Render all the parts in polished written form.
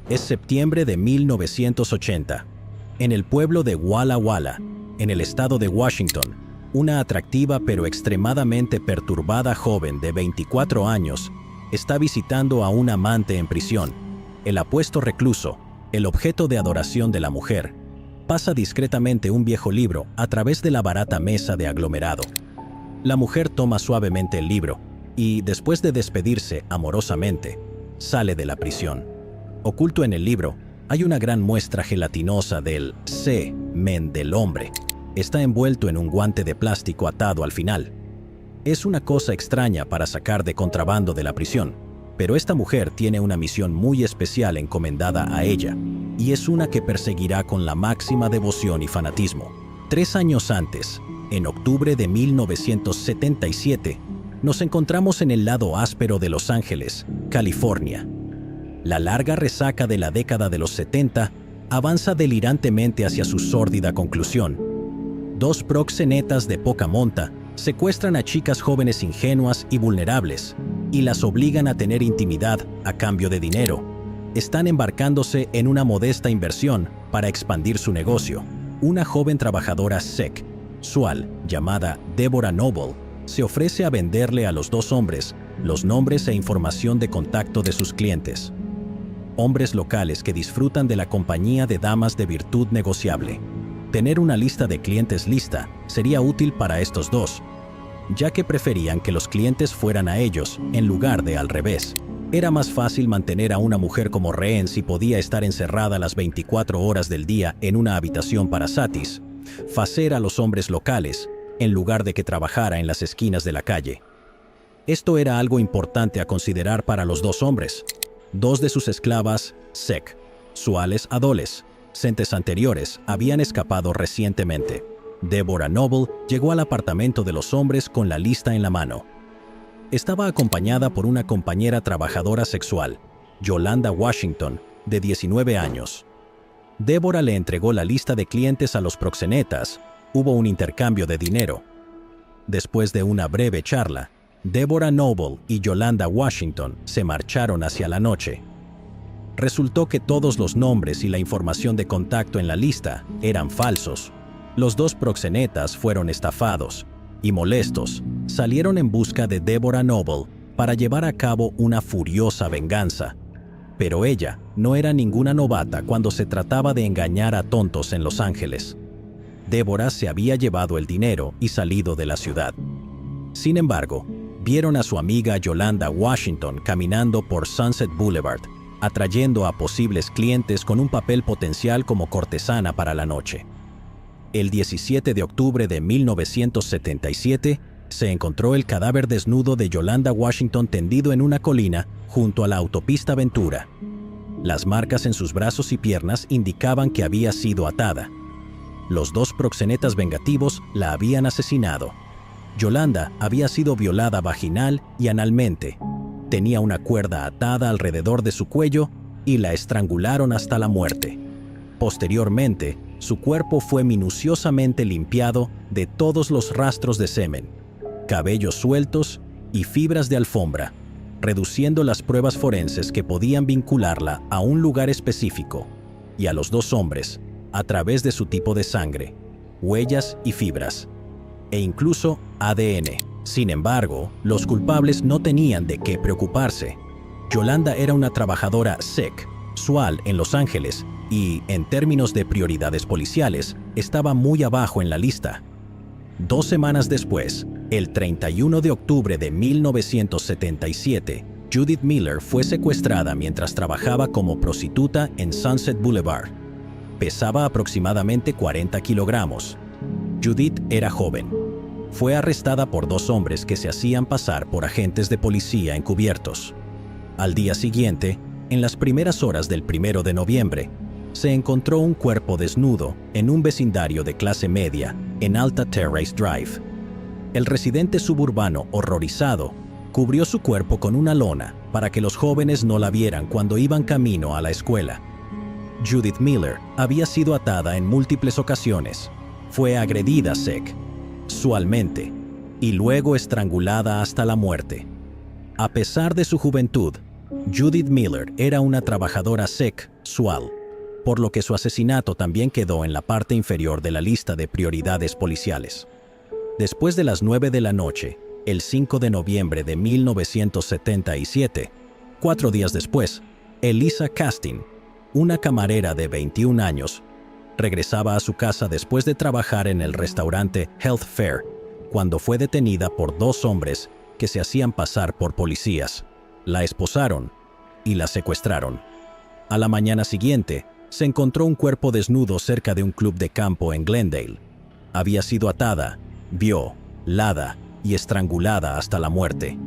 Es septiembre de 1980. En el pueblo de Walla Walla, en el estado de Washington, una atractiva pero extremadamente perturbada joven de 24 años está visitando a un amante en prisión. El apuesto recluso, el objeto de adoración de la mujer, pasa discretamente un viejo libro a través de la barata mesa de aglomerado. La mujer toma suavemente el libro y, después de despedirse amorosamente, sale de la prisión. Oculto en el libro, hay una gran muestra gelatinosa del semen del hombre. Está envuelto en un guante de plástico atado al final. Es una cosa extraña para sacar de contrabando de la prisión, pero esta mujer tiene una misión muy especial encomendada a ella, y es una que perseguirá con la máxima devoción y fanatismo. 3 años antes, en octubre de 1977, nos encontramos en el lado áspero de Los Ángeles, California. La larga resaca de la década de los 70 avanza delirantemente hacia su sórdida conclusión. 2 proxenetas de poca monta secuestran a chicas jóvenes ingenuas y vulnerables y las obligan a tener intimidad a cambio de dinero. Están embarcándose en una modesta inversión para expandir su negocio. Una joven trabajadora sexual llamada Deborah Noble se ofrece a venderle a los 2 hombres los nombres e información de contacto de sus clientes. Hombres locales que disfrutan de la compañía de damas de virtud negociable. Tener una lista de clientes lista sería útil para estos 2, ya que preferían que los clientes fueran a ellos en lugar de al revés. Era más fácil mantener a una mujer como rehén si podía estar encerrada las 24 horas del día en una habitación para satisfacer a los hombres locales, en lugar de que trabajara en las esquinas de la calle. Esto era algo importante a considerar para los 2 hombres. 2 de sus esclavas sexuales adolescentes anteriores habían escapado recientemente. Deborah Noble llegó al apartamento de los hombres con la lista en la mano. Estaba acompañada por una compañera trabajadora sexual, Yolanda Washington, de 19 años. Deborah le entregó la lista de clientes a los proxenetas. Hubo un intercambio de dinero. Después de una breve charla, Deborah Noble y Yolanda Washington se marcharon hacia la noche. Resultó que todos los nombres y la información de contacto en la lista eran falsos. Los 2 proxenetas fueron estafados y, molestos, salieron en busca de Deborah Noble para llevar a cabo una furiosa venganza. Pero ella no era ninguna novata cuando se trataba de engañar a tontos en Los Ángeles. Deborah se había llevado el dinero y salido de la ciudad. Sin embargo, vieron a su amiga Yolanda Washington caminando por Sunset Boulevard, atrayendo a posibles clientes con un papel potencial como cortesana para la noche. El 17 de octubre de 1977, se encontró el cadáver desnudo de Yolanda Washington tendido en una colina junto a la autopista Ventura. Las marcas en sus brazos y piernas indicaban que había sido atada. Los 2 proxenetas vengativos la habían asesinado. Yolanda había sido violada vaginal y analmente. Tenía una cuerda atada alrededor de su cuello y la estrangularon hasta la muerte. Posteriormente, su cuerpo fue minuciosamente limpiado de todos los rastros de semen, cabellos sueltos y fibras de alfombra, reduciendo las pruebas forenses que podían vincularla a un lugar específico y a los 2 hombres a través de su tipo de sangre, huellas y fibras, e incluso ADN. Sin embargo, los culpables no tenían de qué preocuparse. Yolanda era una trabajadora sexual en Los Ángeles y, en términos de prioridades policiales, estaba muy abajo en la lista. 2 semanas después, el 31 de octubre de 1977, Judith Miller fue secuestrada mientras trabajaba como prostituta en Sunset Boulevard. Pesaba aproximadamente 40 kilogramos. Judith era joven. Fue arrestada por 2 hombres que se hacían pasar por agentes de policía encubiertos. Al día siguiente, en las primeras horas del 1 de noviembre, se encontró un cuerpo desnudo en un vecindario de clase media en Alta Terrace Drive. El residente suburbano, horrorizado, cubrió su cuerpo con una lona para que los jóvenes no la vieran cuando iban camino a la escuela. Judith Miller había sido atada en múltiples ocasiones. Fue agredida sexualmente y luego estrangulada hasta la muerte. A pesar de su juventud, Judith Miller era una trabajadora sexual sexual, por lo que su asesinato también quedó en la parte inferior de la lista de prioridades policiales. Después de las 9 de la noche, el 5 de noviembre de 1977, 4 días después, Elisa Castin, una camarera de 21 años, regresaba a su casa después de trabajar en el restaurante Health Fair, cuando fue detenida por 2 hombres que se hacían pasar por policías. La esposaron y la secuestraron. A la mañana siguiente, se encontró un cuerpo desnudo cerca de un club de campo en Glendale. Había sido atada, violada y estrangulada hasta la muerte.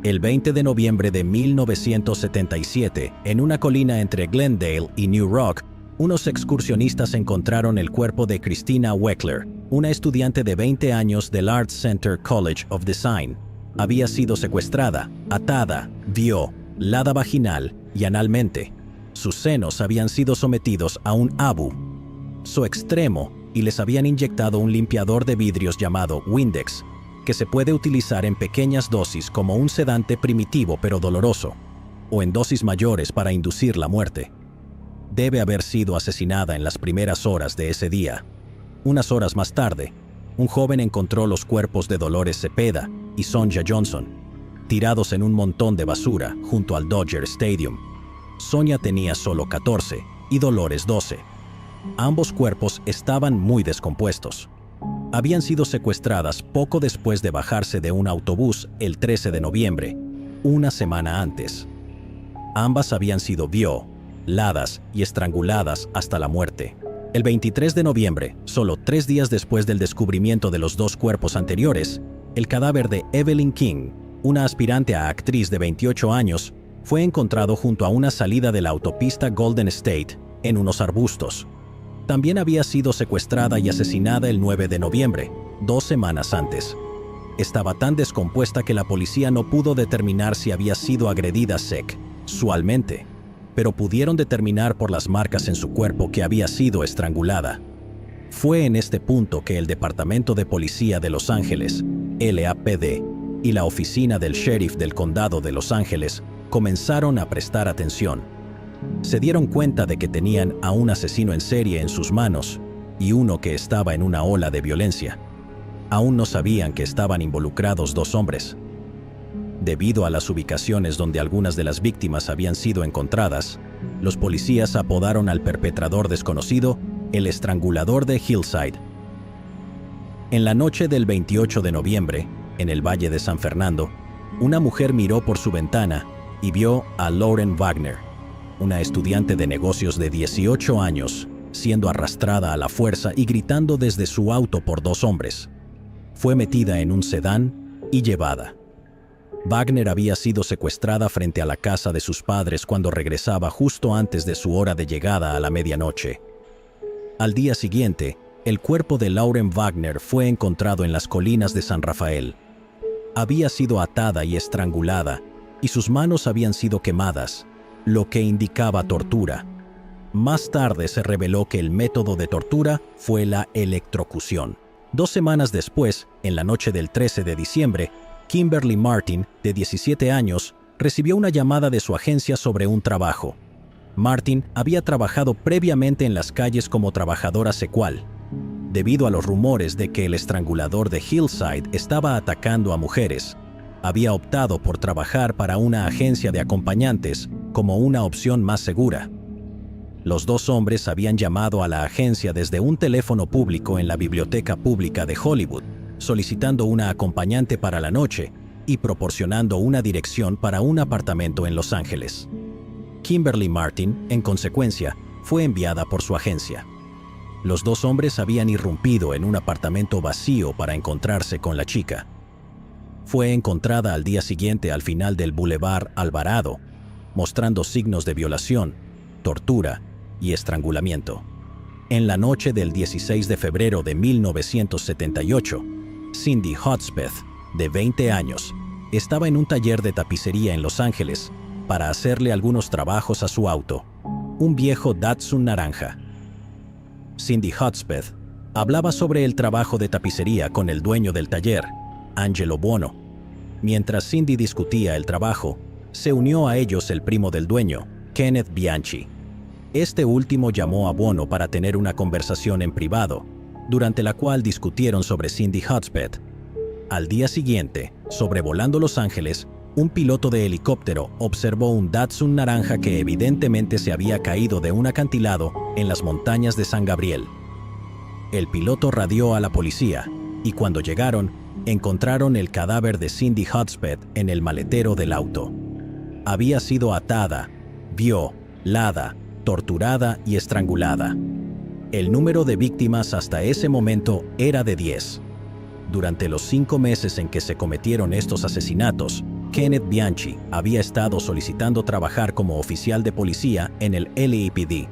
El 20 de noviembre de 1977, en una colina entre Glendale y New Rock, unos excursionistas encontraron el cuerpo de Christina Weckler, una estudiante de 20 años del Art Center College of Design. Había sido secuestrada, atada, violada vaginal y analmente. Sus senos habían sido sometidos a un abu, su extremo, y les habían inyectado un limpiador de vidrios llamado Windex, que se puede utilizar en pequeñas dosis como un sedante primitivo pero doloroso, o en dosis mayores para inducir la muerte. Debe haber sido asesinada en las primeras horas de ese día. Unas horas más tarde, un joven encontró los cuerpos de Dolores Cepeda y Sonja Johnson, tirados en un montón de basura junto al Dodger Stadium. Sonia tenía solo 14 y Dolores 12. Ambos cuerpos estaban muy descompuestos. Habían sido secuestradas poco después de bajarse de un autobús el 13 de noviembre, una semana antes. Ambas habían sido violadas y estranguladas hasta la muerte. El 23 de noviembre, solo 3 días después del descubrimiento de los 2 cuerpos anteriores, el cadáver de Evelyn King, una aspirante a actriz de 28 años, fue encontrado junto a una salida de la autopista Golden State, en unos arbustos. También había sido secuestrada y asesinada el 9 de noviembre, 2 semanas antes. Estaba tan descompuesta que la policía no pudo determinar si había sido agredida sexualmente, pero pudieron determinar por las marcas en su cuerpo que había sido estrangulada. Fue en este punto que el Departamento de Policía de Los Ángeles, LAPD, y la Oficina del Sheriff del Condado de Los Ángeles comenzaron a prestar atención. Se dieron cuenta de que tenían a un asesino en serie en sus manos y uno que estaba en una ola de violencia. Aún no sabían que estaban involucrados 2 hombres. Debido a las ubicaciones donde algunas de las víctimas habían sido encontradas, los policías apodaron al perpetrador desconocido el estrangulador de Hillside. En la noche del 28 de noviembre, en el Valle de San Fernando, una mujer miró por su ventana y vio a Lauren Wagner, una estudiante de negocios de 18 años, siendo arrastrada a la fuerza y gritando desde su auto por 2 hombres. Fue metida en un sedán y llevada. Wagner había sido secuestrada frente a la casa de sus padres cuando regresaba justo antes de su hora de llegada a la medianoche. Al día siguiente, el cuerpo de Lauren Wagner fue encontrado en las colinas de San Rafael. Había sido atada y estrangulada, y sus manos habían sido quemadas, lo que indicaba tortura. Más tarde se reveló que el método de tortura fue la electrocución. 2 semanas después, en la noche del 13 de diciembre, Kimberly Martin, de 17 años, recibió una llamada de su agencia sobre un trabajo. Martin había trabajado previamente en las calles como trabajadora sexual. Debido a los rumores de que el estrangulador de Hillside estaba atacando a mujeres, había optado por trabajar para una agencia de acompañantes como una opción más segura. Los 2 hombres habían llamado a la agencia desde un teléfono público en la biblioteca pública de Hollywood, solicitando una acompañante para la noche y proporcionando una dirección para un apartamento en Los Ángeles. Kimberly Martin, en consecuencia, fue enviada por su agencia. Los 2 hombres habían irrumpido en un apartamento vacío para encontrarse con la chica. Fue encontrada al día siguiente al final del Boulevard Alvarado, mostrando signos de violación, tortura y estrangulamiento. En la noche del 16 de febrero de 1978, Cindy Hudspeth, de 20 años, estaba en un taller de tapicería en Los Ángeles para hacerle algunos trabajos a su auto, un viejo Datsun naranja. Cindy Hudspeth hablaba sobre el trabajo de tapicería con el dueño del taller, Angelo Buono. Mientras Cindy discutía el trabajo, se unió a ellos el primo del dueño, Kenneth Bianchi. Este último llamó a Buono para tener una conversación en privado, durante la cual discutieron sobre Cindy Hudspeth. Al día siguiente, sobrevolando Los Ángeles, un piloto de helicóptero observó un Datsun naranja que evidentemente se había caído de un acantilado en las montañas de San Gabriel. El piloto radió a la policía y cuando llegaron, encontraron el cadáver de Cindy Hudspeth en el maletero del auto. Había sido atada, violada, torturada y estrangulada. El número de víctimas hasta ese momento era de 10. Durante los 5 meses en que se cometieron estos asesinatos, Kenneth Bianchi había estado solicitando trabajar como oficial de policía en el LAPD.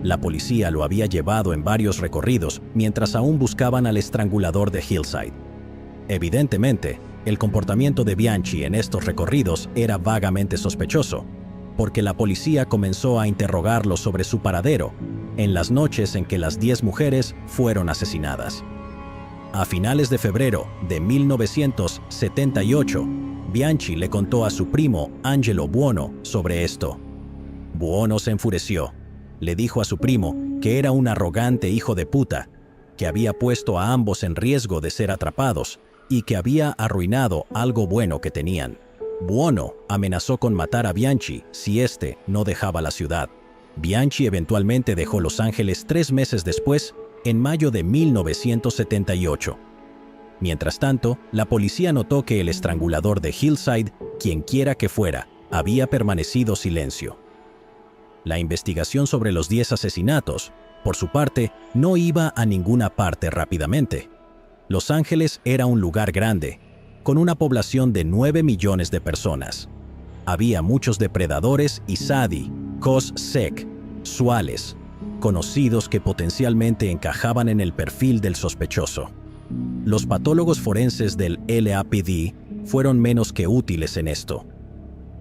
La policía lo había llevado en varios recorridos mientras aún buscaban al estrangulador de Hillside. Evidentemente, el comportamiento de Bianchi en estos recorridos era vagamente sospechoso, porque la policía comenzó a interrogarlo sobre su paradero en las noches en que las 10 mujeres fueron asesinadas. A finales de febrero de 1978, Bianchi le contó a su primo Angelo Buono sobre esto. Buono se enfureció. Le dijo a su primo que era un arrogante hijo de puta, que había puesto a ambos en riesgo de ser atrapados y que había arruinado algo bueno que tenían. Buono amenazó con matar a Bianchi si éste no dejaba la ciudad. Bianchi eventualmente dejó Los Ángeles 3 meses después, en mayo de 1978. Mientras tanto, la policía notó que el estrangulador de Hillside, quienquiera que fuera, había permanecido silencio. La investigación sobre los 10 asesinatos, por su parte, no iba a ninguna parte rápidamente. Los Ángeles era un lugar grande, con una población de 9 millones de personas. Había muchos depredadores y sádicos, conocidos que potencialmente encajaban en el perfil del sospechoso. Los patólogos forenses del LAPD fueron menos que útiles en esto.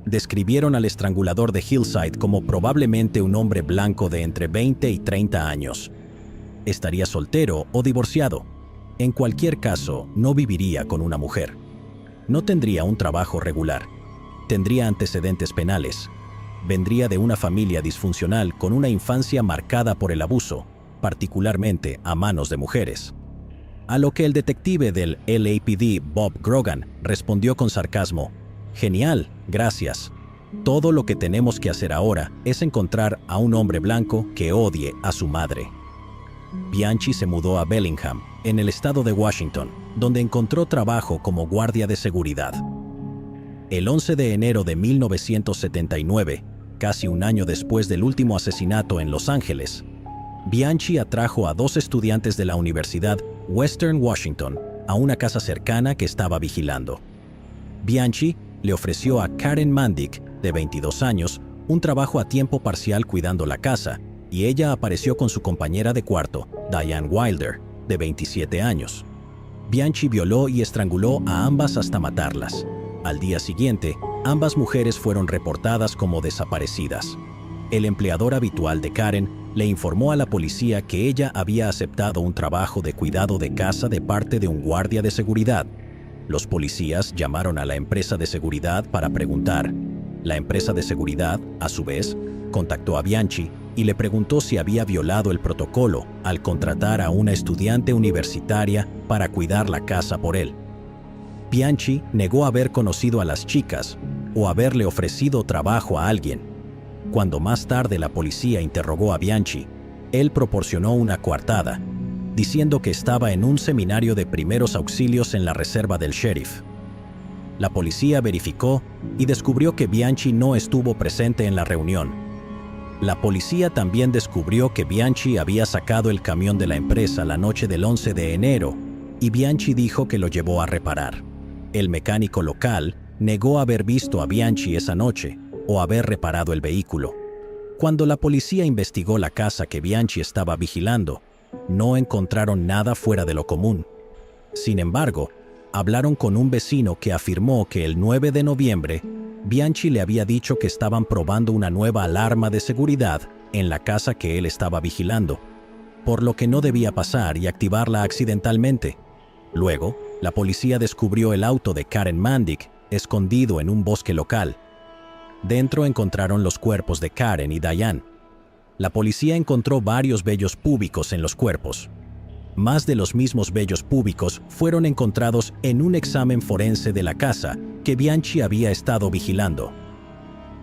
Describieron al estrangulador de Hillside como probablemente un hombre blanco de entre 20 y 30 años. Estaría soltero o divorciado. En cualquier caso, no viviría con una mujer. No tendría un trabajo regular. Tendría antecedentes penales. Vendría de una familia disfuncional con una infancia marcada por el abuso, particularmente a manos de mujeres. A lo que el detective del LAPD, Bob Grogan, respondió con sarcasmo: «Genial, gracias. Todo lo que tenemos que hacer ahora es encontrar a un hombre blanco que odie a su madre». Bianchi se mudó a Bellingham, en el estado de Washington, donde encontró trabajo como guardia de seguridad. El 11 de enero de 1979, casi un año después del último asesinato en Los Ángeles, Bianchi atrajo a 2 estudiantes de la Universidad Western Washington a una casa cercana que estaba vigilando. Bianchi le ofreció a Karen Mandic, de 22 años, un trabajo a tiempo parcial cuidando la casa, y ella apareció con su compañera de cuarto, Diane Wilder, de 27 años. Bianchi violó y estranguló a ambas hasta matarlas. Al día siguiente, ambas mujeres fueron reportadas como desaparecidas. El empleador habitual de Karen le informó a la policía que ella había aceptado un trabajo de cuidado de casa de parte de un guardia de seguridad. Los policías llamaron a la empresa de seguridad para preguntar. La empresa de seguridad, a su vez, contactó a Bianchi y le preguntó si había violado el protocolo al contratar a una estudiante universitaria para cuidar la casa por él. Bianchi negó haber conocido a las chicas o haberle ofrecido trabajo a alguien. Cuando más tarde la policía interrogó a Bianchi, él proporcionó una coartada, diciendo que estaba en un seminario de primeros auxilios en la reserva del sheriff. La policía verificó y descubrió que Bianchi no estuvo presente en la reunión. La policía también descubrió que Bianchi había sacado el camión de la empresa la noche del 11 de enero y Bianchi dijo que lo llevó a reparar. El mecánico local negó haber visto a Bianchi esa noche o haber reparado el vehículo. Cuando la policía investigó la casa que Bianchi estaba vigilando, no encontraron nada fuera de lo común. Sin embargo, hablaron con un vecino que afirmó que el 9 de noviembre, Bianchi le había dicho que estaban probando una nueva alarma de seguridad en la casa que él estaba vigilando, por lo que no debía pasar y activarla accidentalmente. Luego, la policía descubrió el auto de Karen Mandic escondido en un bosque local. Dentro encontraron los cuerpos de Karen y Diane. La policía encontró varios vellos púbicos en los cuerpos. Más de los mismos vellos púbicos fueron encontrados en un examen forense de la casa que Bianchi había estado vigilando.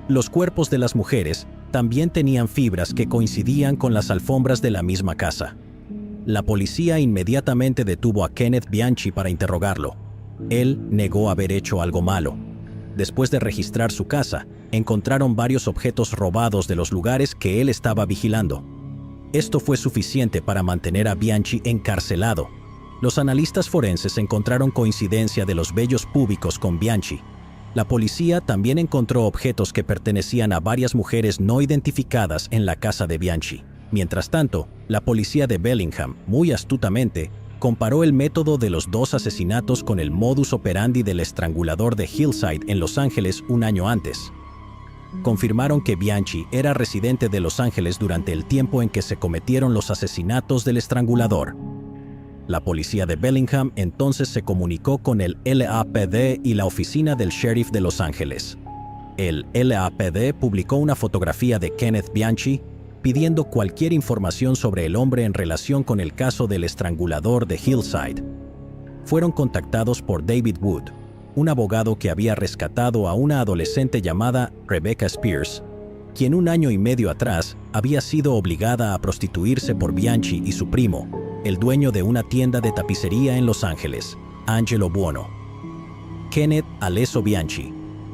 Los cuerpos de las mujeres también tenían fibras que coincidían con las alfombras de la misma casa. La policía inmediatamente detuvo a Kenneth Bianchi para interrogarlo. Él negó haber hecho algo malo. Después de registrar su casa, encontraron varios objetos robados de los lugares que él estaba vigilando. Esto fue suficiente para mantener a Bianchi encarcelado. Los analistas forenses encontraron coincidencia de los vellos púbicos con Bianchi. La policía también encontró objetos que pertenecían a varias mujeres no identificadas en la casa de Bianchi. Mientras tanto, la policía de Bellingham, muy astutamente, comparó el método de los dos asesinatos con el modus operandi del estrangulador de Hillside en Los Ángeles un año antes. Confirmaron que Bianchi era residente de Los Ángeles durante el tiempo en que se cometieron los asesinatos del estrangulador. La policía de Bellingham entonces se comunicó con el LAPD y la oficina del sheriff de Los Ángeles. El LAPD publicó una fotografía de Kenneth Bianchi pidiendo cualquier información sobre el hombre en relación con el caso del estrangulador de Hillside. Fueron contactados por David Wood, un abogado que había rescatado a una adolescente llamada Rebecca Spears, quien un año y medio atrás había sido obligada a prostituirse por Bianchi y su primo, el dueño de una tienda de tapicería en Los Ángeles, Angelo Buono. Kenneth Alesso Bianchi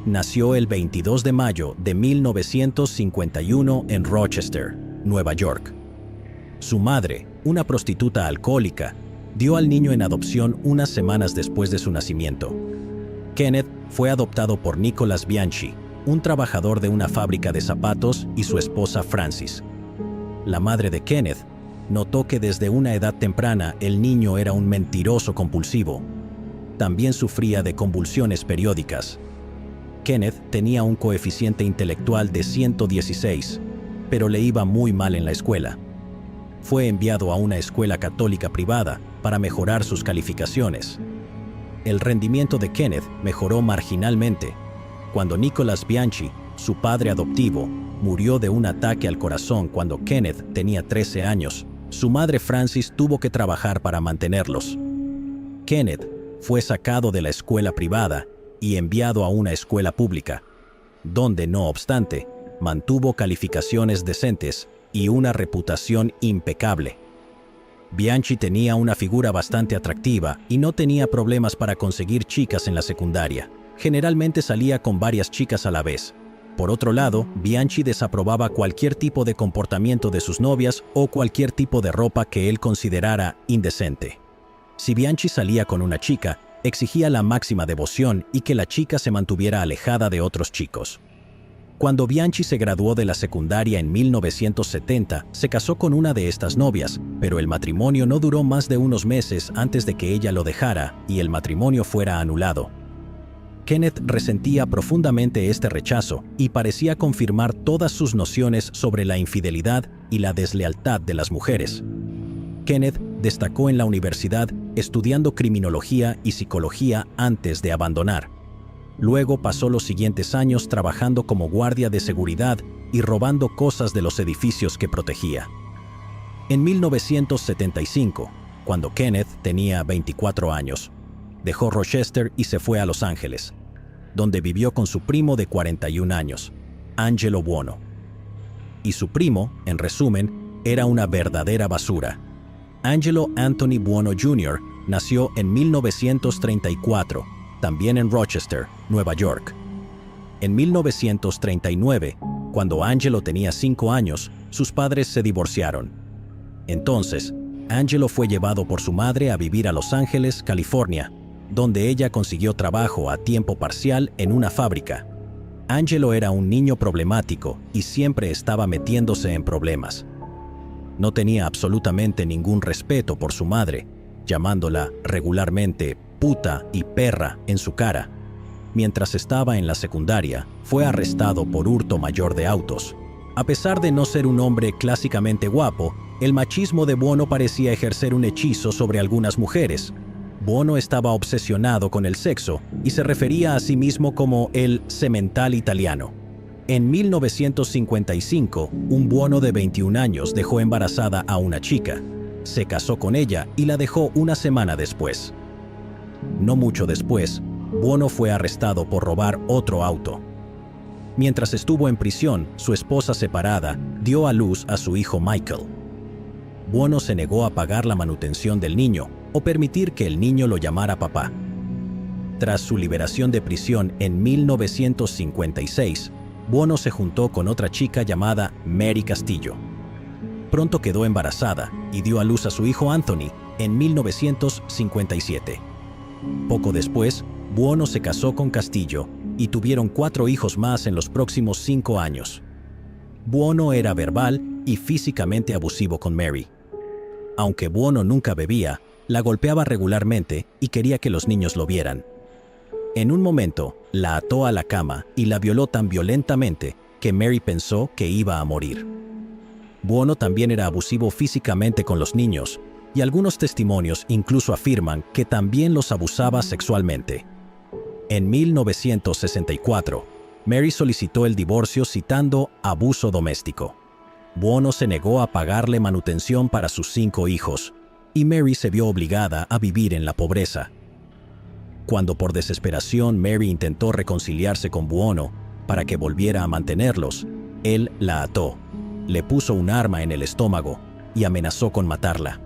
nació el 22 de mayo de 1951 en Rochester, Nueva York. Su madre, una prostituta alcohólica, dio al niño en adopción unas semanas después de su nacimiento. Kenneth fue adoptado por Nicholas Bianchi, un trabajador de una fábrica de zapatos, y su esposa Francis. La madre de Kenneth notó que desde una edad temprana el niño era un mentiroso compulsivo. También sufría de convulsiones periódicas. Kenneth tenía un coeficiente intelectual de 116, pero le iba muy mal en la escuela. Fue enviado a una escuela católica privada para mejorar sus calificaciones. El rendimiento de Kenneth mejoró marginalmente. Cuando Nicholas Bianchi, su padre adoptivo, murió de un ataque al corazón cuando Kenneth tenía 13 años, su madre Francis tuvo que trabajar para mantenerlos. Kenneth fue sacado de la escuela privada y enviado a una escuela pública, donde, no obstante, mantuvo calificaciones decentes y una reputación impecable. Bianchi tenía una figura bastante atractiva y no tenía problemas para conseguir chicas en la secundaria. Generalmente salía con varias chicas a la vez. Por otro lado, Bianchi desaprobaba cualquier tipo de comportamiento de sus novias o cualquier tipo de ropa que él considerara indecente. Si Bianchi salía con una chica, exigía la máxima devoción y que la chica se mantuviera alejada de otros chicos. Cuando Bianchi se graduó de la secundaria en 1970, se casó con una de estas novias, pero el matrimonio no duró más de unos meses antes de que ella lo dejara y el matrimonio fuera anulado. Kenneth resentía profundamente este rechazo y parecía confirmar todas sus nociones sobre la infidelidad y la deslealtad de las mujeres. Kenneth destacó en la universidad estudiando criminología y psicología antes de abandonar. Luego pasó los siguientes años trabajando como guardia de seguridad y robando cosas de los edificios que protegía. En 1975, cuando Kenneth tenía 24 años, dejó Rochester y se fue a Los Ángeles, donde vivió con su primo de 41 años, Angelo Buono. Y su primo, en resumen, era una verdadera basura. Angelo Anthony Buono Jr. nació en 1934, también en Rochester, Nueva York. En 1939, cuando Angelo tenía 5 años, sus padres se divorciaron. Entonces, Angelo fue llevado por su madre a vivir a Los Ángeles, California, donde ella consiguió trabajo a tiempo parcial en una fábrica. Angelo era un niño problemático y siempre estaba metiéndose en problemas. No tenía absolutamente ningún respeto por su madre, llamándola regularmente puta y perra en su cara. Mientras estaba en la secundaria, fue arrestado por hurto mayor de autos. A pesar de no ser un hombre clásicamente guapo, el machismo de Buono parecía ejercer un hechizo sobre algunas mujeres. Buono estaba obsesionado con el sexo y se refería a sí mismo como el semental italiano. En 1955, un Buono de 21 años dejó embarazada a una chica, se casó con ella y la dejó una semana después. No mucho después, Buono fue arrestado por robar otro auto. Mientras estuvo en prisión, su esposa separada dio a luz a su hijo Michael. Buono se negó a pagar la manutención del niño o permitir que el niño lo llamara papá. Tras su liberación de prisión en 1956, Buono se juntó con otra chica llamada Mary Castillo. Pronto quedó embarazada y dio a luz a su hijo Anthony en 1957. Poco después, Buono se casó con Castillo y tuvieron 4 hijos más en los próximos 5 años. Buono era verbal y físicamente abusivo con Mary. Aunque Buono nunca bebía, la golpeaba regularmente y quería que los niños lo vieran. En un momento, la ató a la cama y la violó tan violentamente que Mary pensó que iba a morir. Buono también era abusivo físicamente con los niños, y algunos testimonios incluso afirman que también los abusaba sexualmente. En 1964, Mary solicitó el divorcio citando abuso doméstico. Buono se negó a pagarle manutención para sus 5 hijos, y Mary se vio obligada a vivir en la pobreza. Cuando por desesperación Mary intentó reconciliarse con Buono para que volviera a mantenerlos, él la ató, le puso un arma en el estómago y amenazó con matarla.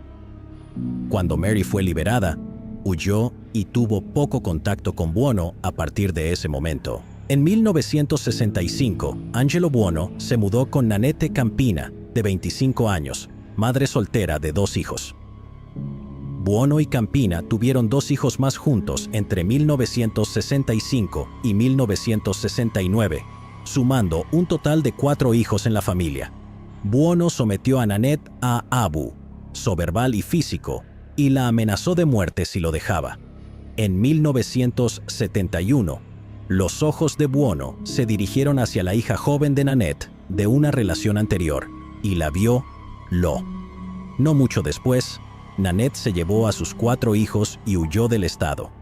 Cuando Mary fue liberada, huyó y tuvo poco contacto con Buono a partir de ese momento. En 1965, Angelo Buono se mudó con Nanette Campina, de 25 años, madre soltera de 2 hijos. Buono y Campina tuvieron 2 hijos más juntos entre 1965 y 1969, sumando un total de 4 hijos en la familia. Buono sometió a Nanette a abu, verbal y físico, y la amenazó de muerte si lo dejaba. En 1971, los ojos de Buono se dirigieron hacia la hija joven de Nanette de una relación anterior, y la vio. No mucho después, Nanette se llevó a sus 4 hijos y huyó del estado.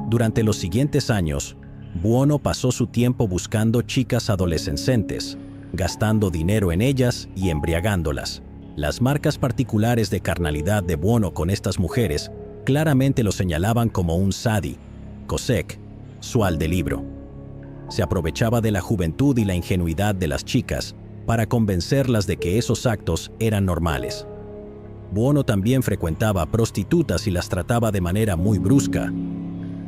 Durante los siguientes años, Buono pasó su tiempo buscando chicas adolescentes, gastando dinero en ellas y embriagándolas. Las marcas particulares de carnalidad de Buono con estas mujeres claramente lo señalaban como un sadi, cosec, sual de libro. Se aprovechaba de la juventud y la ingenuidad de las chicas para convencerlas de que esos actos eran normales. Buono también frecuentaba prostitutas y las trataba de manera muy brusca.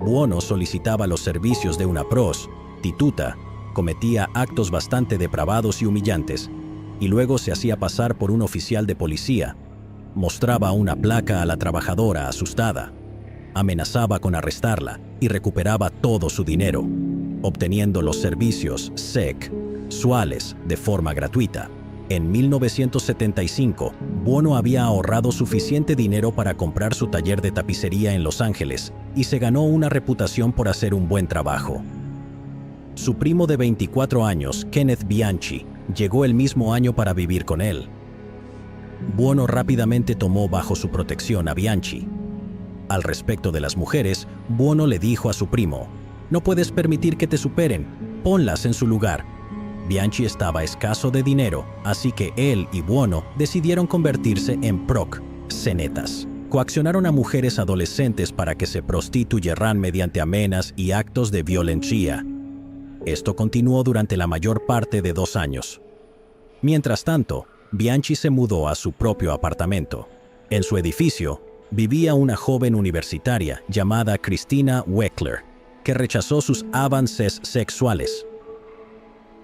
Buono solicitaba los servicios de una prostituta, cometía actos bastante depravados y humillantes, y luego se hacía pasar por un oficial de policía, mostraba una placa a la trabajadora asustada, amenazaba con arrestarla y recuperaba todo su dinero, obteniendo los servicios sexuales de forma gratuita. En 1975, Buono había ahorrado suficiente dinero para comprar su taller de tapicería en Los Ángeles y se ganó una reputación por hacer un buen trabajo. Su primo de 24 años, Kenneth Bianchi, llegó el mismo año para vivir con él. Buono rápidamente tomó bajo su protección a Bianchi. Al respecto de las mujeres, Buono le dijo a su primo: «No puedes permitir que te superen, ponlas en su lugar». Bianchi estaba escaso de dinero, así que él y Buono decidieron convertirse en proxenetas. Coaccionaron a mujeres adolescentes para que se prostituyeran mediante amenazas y actos de violencia. Esto continuó durante la mayor parte de 2 años. Mientras tanto, Bianchi se mudó a su propio apartamento. En su edificio, vivía una joven universitaria llamada Christina Weckler, que rechazó sus avances sexuales.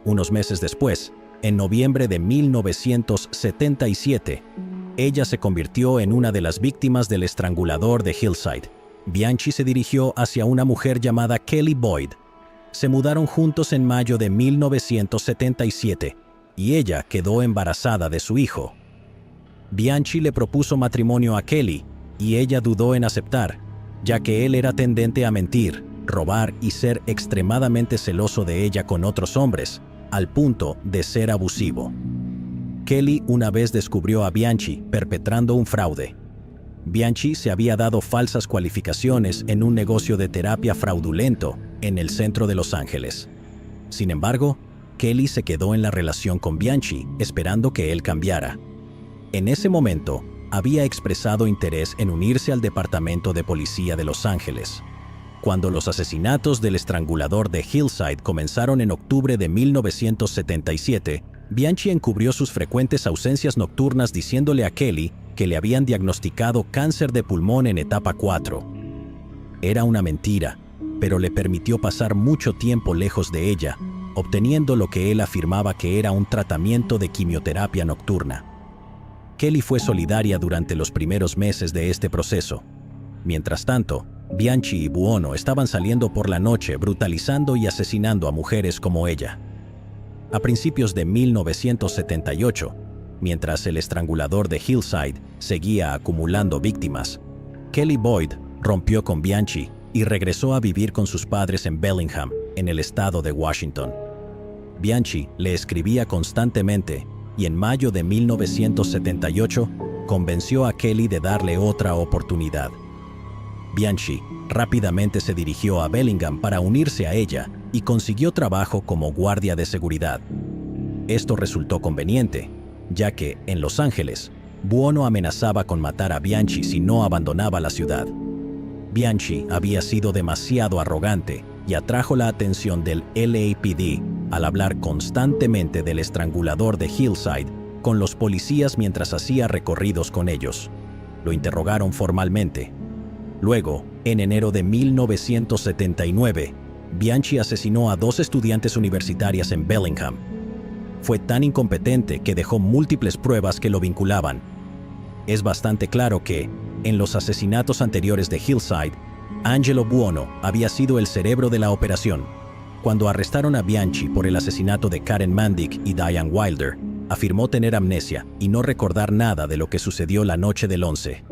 Unos meses después, en noviembre de 1977, ella se convirtió en una de las víctimas del estrangulador de Hillside. Bianchi se dirigió hacia una mujer llamada Kelly Boyd. Se mudaron juntos en mayo de 1977 y ella quedó embarazada de su hijo. Bianchi le propuso matrimonio a Kelly y ella dudó en aceptar, ya que él era tendente a mentir, robar y ser extremadamente celoso de ella con otros hombres, al punto de ser abusivo. Kelly una vez descubrió a Bianchi perpetrando un fraude. Bianchi se había dado falsas cualificaciones en un negocio de terapia fraudulento en el centro de Los Ángeles. Sin embargo, Kelly se quedó en la relación con Bianchi, esperando que él cambiara. En ese momento, había expresado interés en unirse al Departamento de Policía de Los Ángeles. Cuando los asesinatos del estrangulador de Hillside comenzaron en octubre de 1977, Bianchi encubrió sus frecuentes ausencias nocturnas diciéndole a Kelly que le habían diagnosticado cáncer de pulmón en etapa 4. Era una mentira, pero le permitió pasar mucho tiempo lejos de ella, obteniendo lo que él afirmaba que era un tratamiento de quimioterapia nocturna. Kelly fue solidaria durante los primeros meses de este proceso. Mientras tanto, Bianchi y Buono estaban saliendo por la noche brutalizando y asesinando a mujeres como ella. A principios de 1978, mientras el estrangulador de Hillside seguía acumulando víctimas, Kelly Boyd rompió con Bianchi y regresó a vivir con sus padres en Bellingham, en el estado de Washington. Bianchi le escribía constantemente y en mayo de 1978 convenció a Kelly de darle otra oportunidad. Bianchi rápidamente se dirigió a Bellingham para unirse a ella y consiguió trabajo como guardia de seguridad. Esto resultó conveniente, ya que, en Los Ángeles, Buono amenazaba con matar a Bianchi si no abandonaba la ciudad. Bianchi había sido demasiado arrogante y atrajo la atención del LAPD al hablar constantemente del estrangulador de Hillside con los policías mientras hacía recorridos con ellos. Lo interrogaron formalmente. Luego, en enero de 1979, Bianchi asesinó a 2 estudiantes universitarias en Bellingham. Fue tan incompetente que dejó múltiples pruebas que lo vinculaban. Es bastante claro que, en los asesinatos anteriores de Hillside, Angelo Buono había sido el cerebro de la operación. Cuando arrestaron a Bianchi por el asesinato de Karen Mandic y Diane Wilder, afirmó tener amnesia y no recordar nada de lo que sucedió la noche del 11.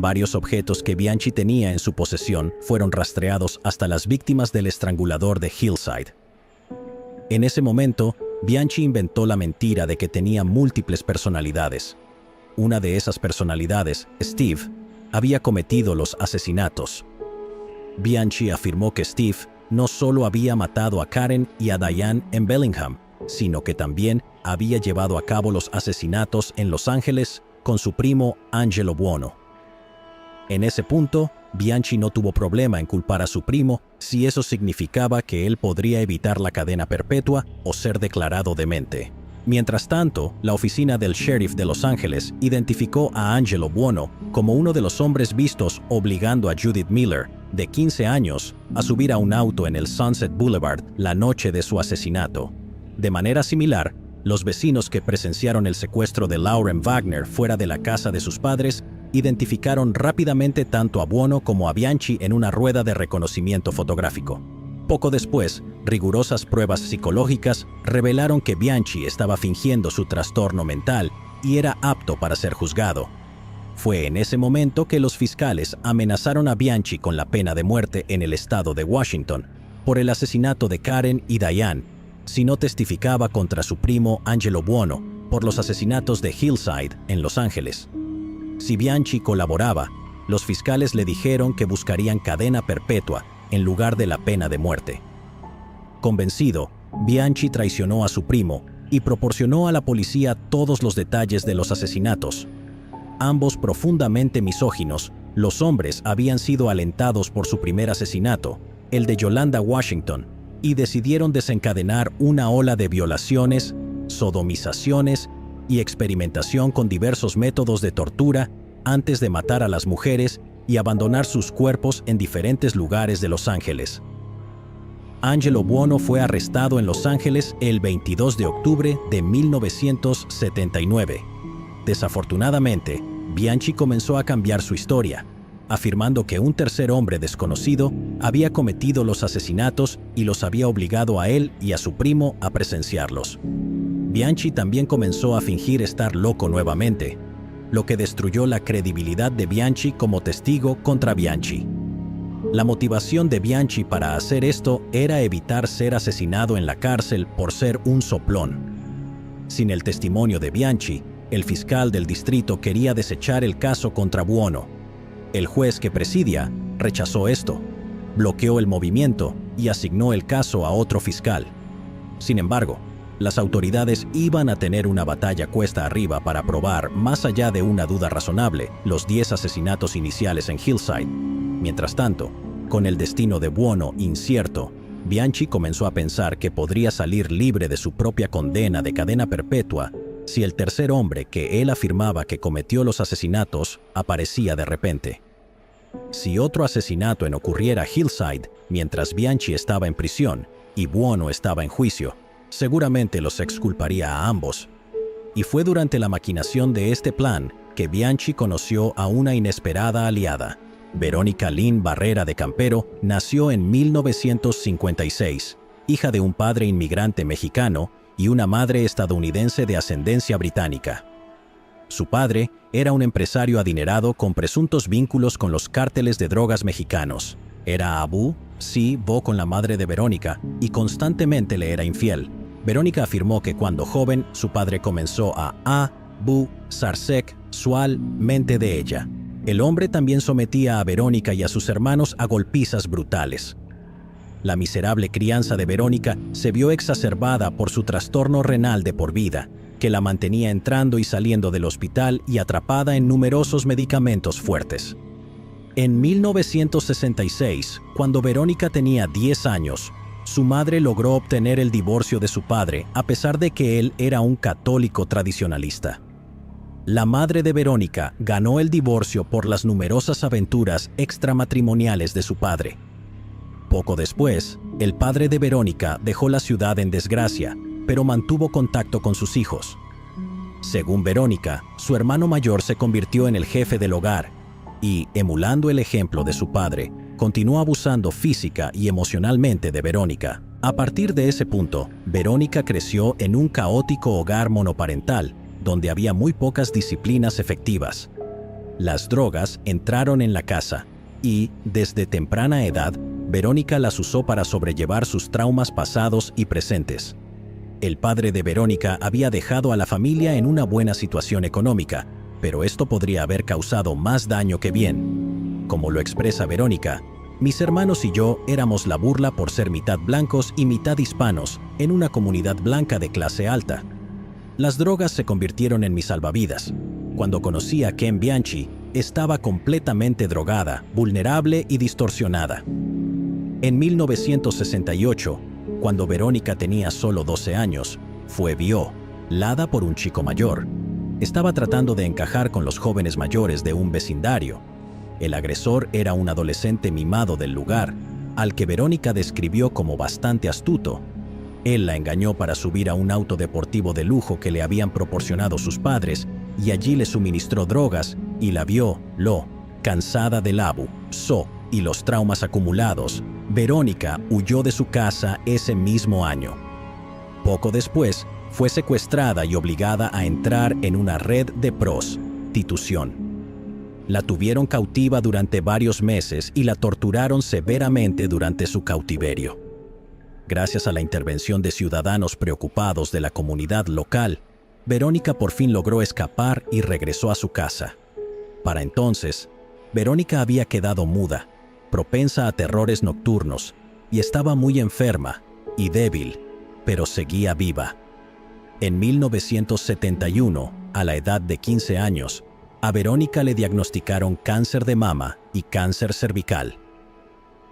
Varios objetos que Bianchi tenía en su posesión fueron rastreados hasta las víctimas del estrangulador de Hillside. En ese momento, Bianchi inventó la mentira de que tenía múltiples personalidades. Una de esas personalidades, Steve, había cometido los asesinatos. Bianchi afirmó que Steve no solo había matado a Karen y a Diane en Bellingham, sino que también había llevado a cabo los asesinatos en Los Ángeles con su primo Angelo Buono. En ese punto, Bianchi no tuvo problema en culpar a su primo si eso significaba que él podría evitar la cadena perpetua o ser declarado demente. Mientras tanto, la oficina del sheriff de Los Ángeles identificó a Angelo Buono como uno de los hombres vistos obligando a Judith Miller, de 15 años, a subir a un auto en el Sunset Boulevard la noche de su asesinato. De manera similar, los vecinos que presenciaron el secuestro de Lauren Wagner fuera de la casa de sus padres identificaron rápidamente tanto a Buono como a Bianchi en una rueda de reconocimiento fotográfico. Poco después, rigurosas pruebas psicológicas revelaron que Bianchi estaba fingiendo su trastorno mental y era apto para ser juzgado. Fue en ese momento que los fiscales amenazaron a Bianchi con la pena de muerte en el estado de Washington por el asesinato de Karen y Diane, si no testificaba contra su primo Angelo Buono por los asesinatos de Hillside en Los Ángeles. Si Bianchi colaboraba, los fiscales le dijeron que buscarían cadena perpetua en lugar de la pena de muerte. Convencido, Bianchi traicionó a su primo y proporcionó a la policía todos los detalles de los asesinatos. Ambos profundamente misóginos, los hombres habían sido alentados por su primer asesinato, el de Yolanda Washington, y decidieron desencadenar una ola de violaciones, sodomizaciones y experimentación con diversos métodos de tortura antes de matar a las mujeres y abandonar sus cuerpos en diferentes lugares de Los Ángeles. Angelo Buono fue arrestado en Los Ángeles el 22 de octubre de 1979. Desafortunadamente, Bianchi comenzó a cambiar su historia, afirmando que un tercer hombre desconocido había cometido los asesinatos y los había obligado a él y a su primo a presenciarlos. Bianchi también comenzó a fingir estar loco nuevamente, lo que destruyó la credibilidad de Bianchi como testigo contra Bianchi. La motivación de Bianchi para hacer esto era evitar ser asesinado en la cárcel por ser un soplón. Sin el testimonio de Bianchi, el fiscal del distrito quería desechar el caso contra Buono. El juez que presidia rechazó esto, bloqueó el movimiento y asignó el caso a otro fiscal. Sin embargo, las autoridades iban a tener una batalla cuesta arriba para probar, más allá de una duda razonable, los 10 asesinatos iniciales en Hillside. Mientras tanto, con el destino de Buono incierto, Bianchi comenzó a pensar que podría salir libre de su propia condena de cadena perpetua si el tercer hombre que él afirmaba que cometió los asesinatos aparecía de repente. Si otro asesinato ocurriera a Hillside mientras Bianchi estaba en prisión y Buono estaba en juicio, seguramente los exculparía a ambos. Y fue durante la maquinación de este plan que Bianchi conoció a una inesperada aliada. Verónica Lynn Barrera de Campero nació en 1956, hija de un padre inmigrante mexicano y una madre estadounidense de ascendencia británica. Su padre era un empresario adinerado con presuntos vínculos con los cárteles de drogas mexicanos. Era Abu Bo con la madre de Verónica y constantemente le era infiel. Verónica afirmó que cuando joven su padre comenzó a abusarse sexualmente de ella. El hombre también sometía a Verónica y a sus hermanos a golpizas brutales. La miserable crianza de Verónica se vio exacerbada por su trastorno renal de por vida, que la mantenía entrando y saliendo del hospital y atrapada en numerosos medicamentos fuertes. En 1966, cuando Verónica tenía 10 años, su madre logró obtener el divorcio de su padre, a pesar de que él era un católico tradicionalista. La madre de Verónica ganó el divorcio por las numerosas aventuras extramatrimoniales de su padre. Poco después, el padre de Verónica dejó la ciudad en desgracia, pero mantuvo contacto con sus hijos. Según Verónica, su hermano mayor se convirtió en el jefe del hogar y, emulando el ejemplo de su padre, continuó abusando física y emocionalmente de Verónica. A partir de ese punto, Verónica creció en un caótico hogar monoparental, donde había muy pocas disciplinas efectivas. Las drogas entraron en la casa y, desde temprana edad, Verónica las usó para sobrellevar sus traumas pasados y presentes. El padre de Verónica había dejado a la familia en una buena situación económica, pero esto podría haber causado más daño que bien. Como lo expresa Verónica, mis hermanos y yo éramos la burla por ser mitad blancos y mitad hispanos en una comunidad blanca de clase alta. Las drogas se convirtieron en mi salvavidas. Cuando conocí a Ken Bianchi, estaba completamente drogada, vulnerable y distorsionada. En 1968, cuando Verónica tenía solo 12 años, fue violada por un chico mayor. Estaba tratando de encajar con los jóvenes mayores de un vecindario. El agresor era un adolescente mimado del lugar, al que Verónica describió como bastante astuto. Él la engañó para subir a un auto deportivo de lujo que le habían proporcionado sus padres y allí le suministró drogas y la violó. Cansada del abuso y los traumas acumulados, Verónica huyó de su casa ese mismo año. Poco después, fue secuestrada y obligada a entrar en una red de prostitución. La tuvieron cautiva durante varios meses y la torturaron severamente durante su cautiverio. Gracias a la intervención de ciudadanos preocupados de la comunidad local, Verónica por fin logró escapar y regresó a su casa. Para entonces, Verónica había quedado muda, propensa a terrores nocturnos, y estaba muy enferma y débil, pero seguía viva. En 1971, a la edad de 15 años, a Verónica le diagnosticaron cáncer de mama y cáncer cervical.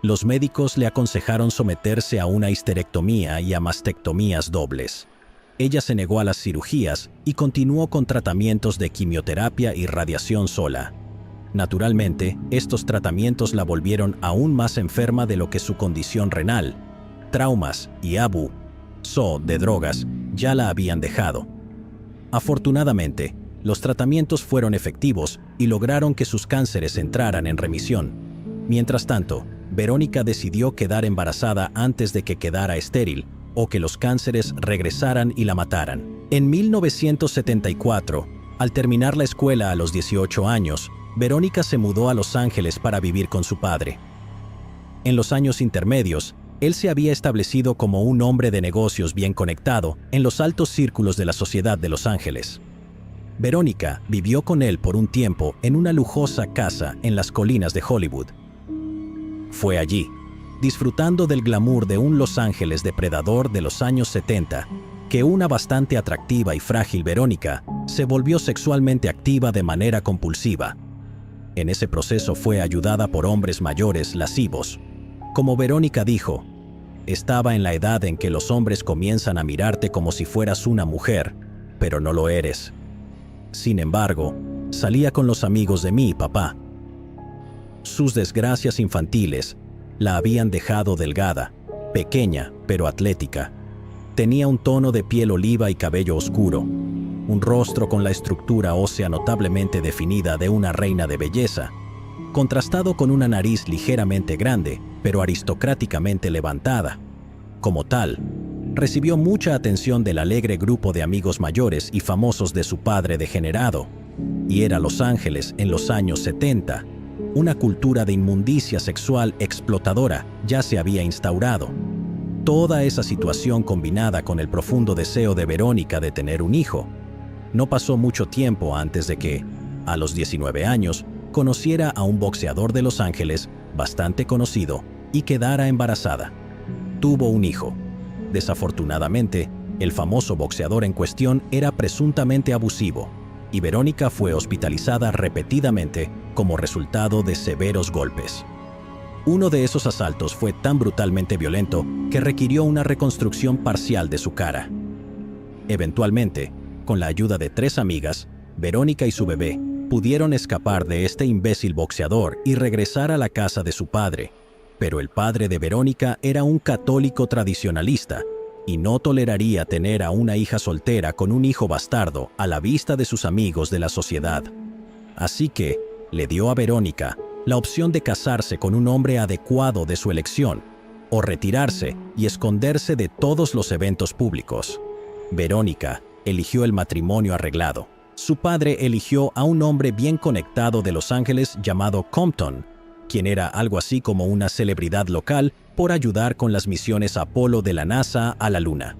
Los médicos le aconsejaron someterse a una histerectomía y a mastectomías dobles. Ella se negó a las cirugías y continuó con tratamientos de quimioterapia y radiación sola. Naturalmente, estos tratamientos la volvieron aún más enferma de lo que su condición renal, traumas y abuso de drogas ya la habían dejado. Afortunadamente, los tratamientos fueron efectivos y lograron que sus cánceres entraran en remisión. Mientras tanto, Verónica decidió quedar embarazada antes de que quedara estéril o que los cánceres regresaran y la mataran. En 1974, al terminar la escuela a los 18 años, Verónica se mudó a Los Ángeles para vivir con su padre. En los años intermedios, él se había establecido como un hombre de negocios bien conectado en los altos círculos de la sociedad de Los Ángeles. Verónica vivió con él por un tiempo en una lujosa casa en las colinas de Hollywood. Fue allí, disfrutando del glamour de un Los Ángeles depredador de los años 70, que una bastante atractiva y frágil Verónica se volvió sexualmente activa de manera compulsiva. En ese proceso fue ayudada por hombres mayores lascivos. Como Verónica dijo, estaba en la edad en que los hombres comienzan a mirarte como si fueras una mujer, pero no lo eres. Sin embargo, salía con los amigos de mi papá. Sus desgracias infantiles la habían dejado delgada, pequeña pero atlética. Tenía un tono de piel oliva y cabello oscuro, un rostro con la estructura ósea notablemente definida de una reina de belleza, contrastado con una nariz ligeramente grande, pero aristocráticamente levantada. Como tal, recibió mucha atención del alegre grupo de amigos mayores y famosos de su padre degenerado, y era Los Ángeles en los años 70. Una cultura de inmundicia sexual explotadora ya se había instaurado. Toda esa situación combinada con el profundo deseo de Verónica de tener un hijo. No pasó mucho tiempo antes de que, a los 19 años, conociera a un boxeador de Los Ángeles bastante conocido y quedara embarazada. Tuvo un hijo. Desafortunadamente, el famoso boxeador en cuestión era presuntamente abusivo, y Verónica fue hospitalizada repetidamente como resultado de severos golpes. Uno de esos asaltos fue tan brutalmente violento que requirió una reconstrucción parcial de su cara. Eventualmente, con la ayuda de 3 amigas, Verónica y su bebé pudieron escapar de este imbécil boxeador y regresar a la casa de su padre. Pero el padre de Verónica era un católico tradicionalista y no toleraría tener a una hija soltera con un hijo bastardo a la vista de sus amigos de la sociedad. Así que le dio a Verónica la opción de casarse con un hombre adecuado de su elección o retirarse y esconderse de todos los eventos públicos. Verónica eligió el matrimonio arreglado. Su padre eligió a un hombre bien conectado de Los Ángeles llamado Compton, quien era algo así como una celebridad local por ayudar con las misiones Apolo de la NASA a la Luna.